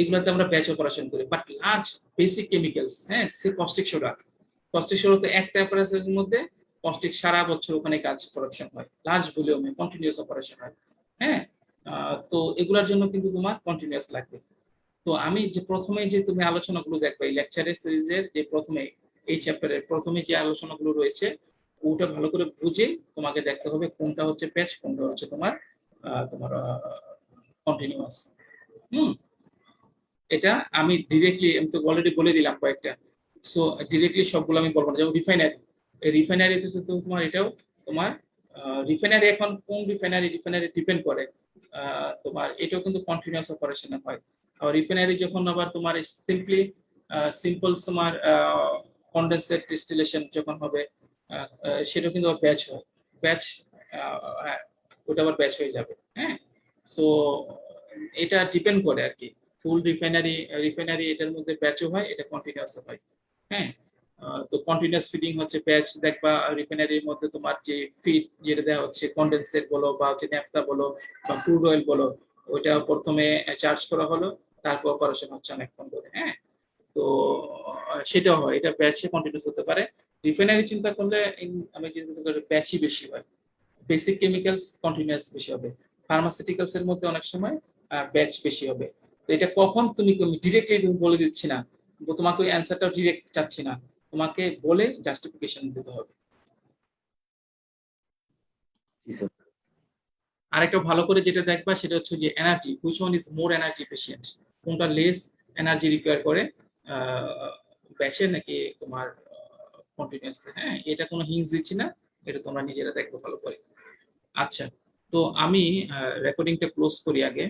এগুলোতে আমরা ব্যাচ অপারেশন করি, বাট লার্জ বেসিক কেমিক্যালস, হ্যাঁ, সে কস্টিক সোডা তো একটা অপারেশনের মধ্যে কস্টিক সারা বছর ওখানে কাজ প্রোডাকশন হয়, লার্জ ভলিউমে কন্টিনিউয়াস অপারেশন হয়, হ্যাঁ। তো এগুলোর জন্য কিন্তু তোমার কন্টিনিউয়াস লাগবে। তো আমি যে প্রথমে যে তুমি আলোচনাগুলো দেখবে এই লেকচারের সিরিজের যে প্রথমে এই চ্যাপ্টারের প্রথমে যে আলোচনাগুলো রয়েছে ওটা ভালো করে বুঝে তোমাকে দেখতে হবে কোনটা হচ্ছে প্যাচ, কোনটা হচ্ছে তোমার তোমার কন্টিনিউয়াস। এটা আমি ডিরেক্টলি, আমি তো অলরেডি বলে দিলাম কয়েকটা, সো ডিরেক্টলি সবগুলো আমি বলবো না। যেমন রিফাইনারি, এই রিফাইনারিতে তো তোমার এটাও তোমার রিফাইনারি, এখন কোন রিফাইনারি ডিপেন্ড করে, তোমার এটাও কিন্তু কন্টিনিউয়াস অপারেশনে হয়। আর রিফাইনারি যখন আবার তোমার সিম্পল তোমার কন্ডেন্সেট ডিস্টিলেশন যখন হবে, সেটা কিন্তু ব্যাচ হয়, ব্যাচ, ওটা আবার ব্যাচ হয়ে যাবে, হ্যাঁ। সো এটা ডিপেন্ড করে আর কি। ফুল রিফাইনারি এটার মধ্যে ব্যাচও হয়, এটা কন্টিনিউয়াস হয়, হ্যাঁ। তো কন্টিনিউয়াস ফিডিং হচ্ছে ব্যাচ। দেখবা রিফাইনারির মধ্যে তোমার যে ফিড যেটা দেওয়া হচ্ছে, কন্ডেন্সেট বলো বা হচ্ছে ন্যাফথা বলো বা ক্রুড অয়েল বলো, ওইটা প্রথমে চার্জ করা হলো, তারপর অপারেশন হচ্ছে অনেকক্ষণ ধরে, হ্যাঁ। তো সেটাও হয়, এটা ব্যাচে কন্টিনিউস হতে পারে। রিফাইনারি চিন্তা করলে আমি চিন্তা করি ব্যাচই বেশি হয়, বেসিক কেমিক্যালস কন্টিনিউয়াস বেশি হবে, ফার্মাসিউটিক্যালস এর মধ্যে অনেক সময় ব্যাচ বেশি হবে। তো এটা কখন তুমি ডিরেক্টলি বলে দিচ্ছি না, তোমাকে ওই অ্যান্সারটা ডিরেক্ট চাচ্ছি না, তোমাকে বলে জাস্টিফিকেশন দিতে হবে। আরেকটা ভালো করে যেটা দেখবা সেটা হচ্ছে যে energy, which one is more energy efficient, কোনটা লেস এনার্জি রিকোয়ার করে, ব্যাচে নাকি তোমার কন্টিনিউয়াস, হ্যাঁ। এটা কোনো হিন্টস দিচ্ছি না, এটা তোমরা নিজেরা দেখবে ভালো করে। আচ্ছা, তো আমি রেকর্ডিংটা ক্লোজ করি আগে।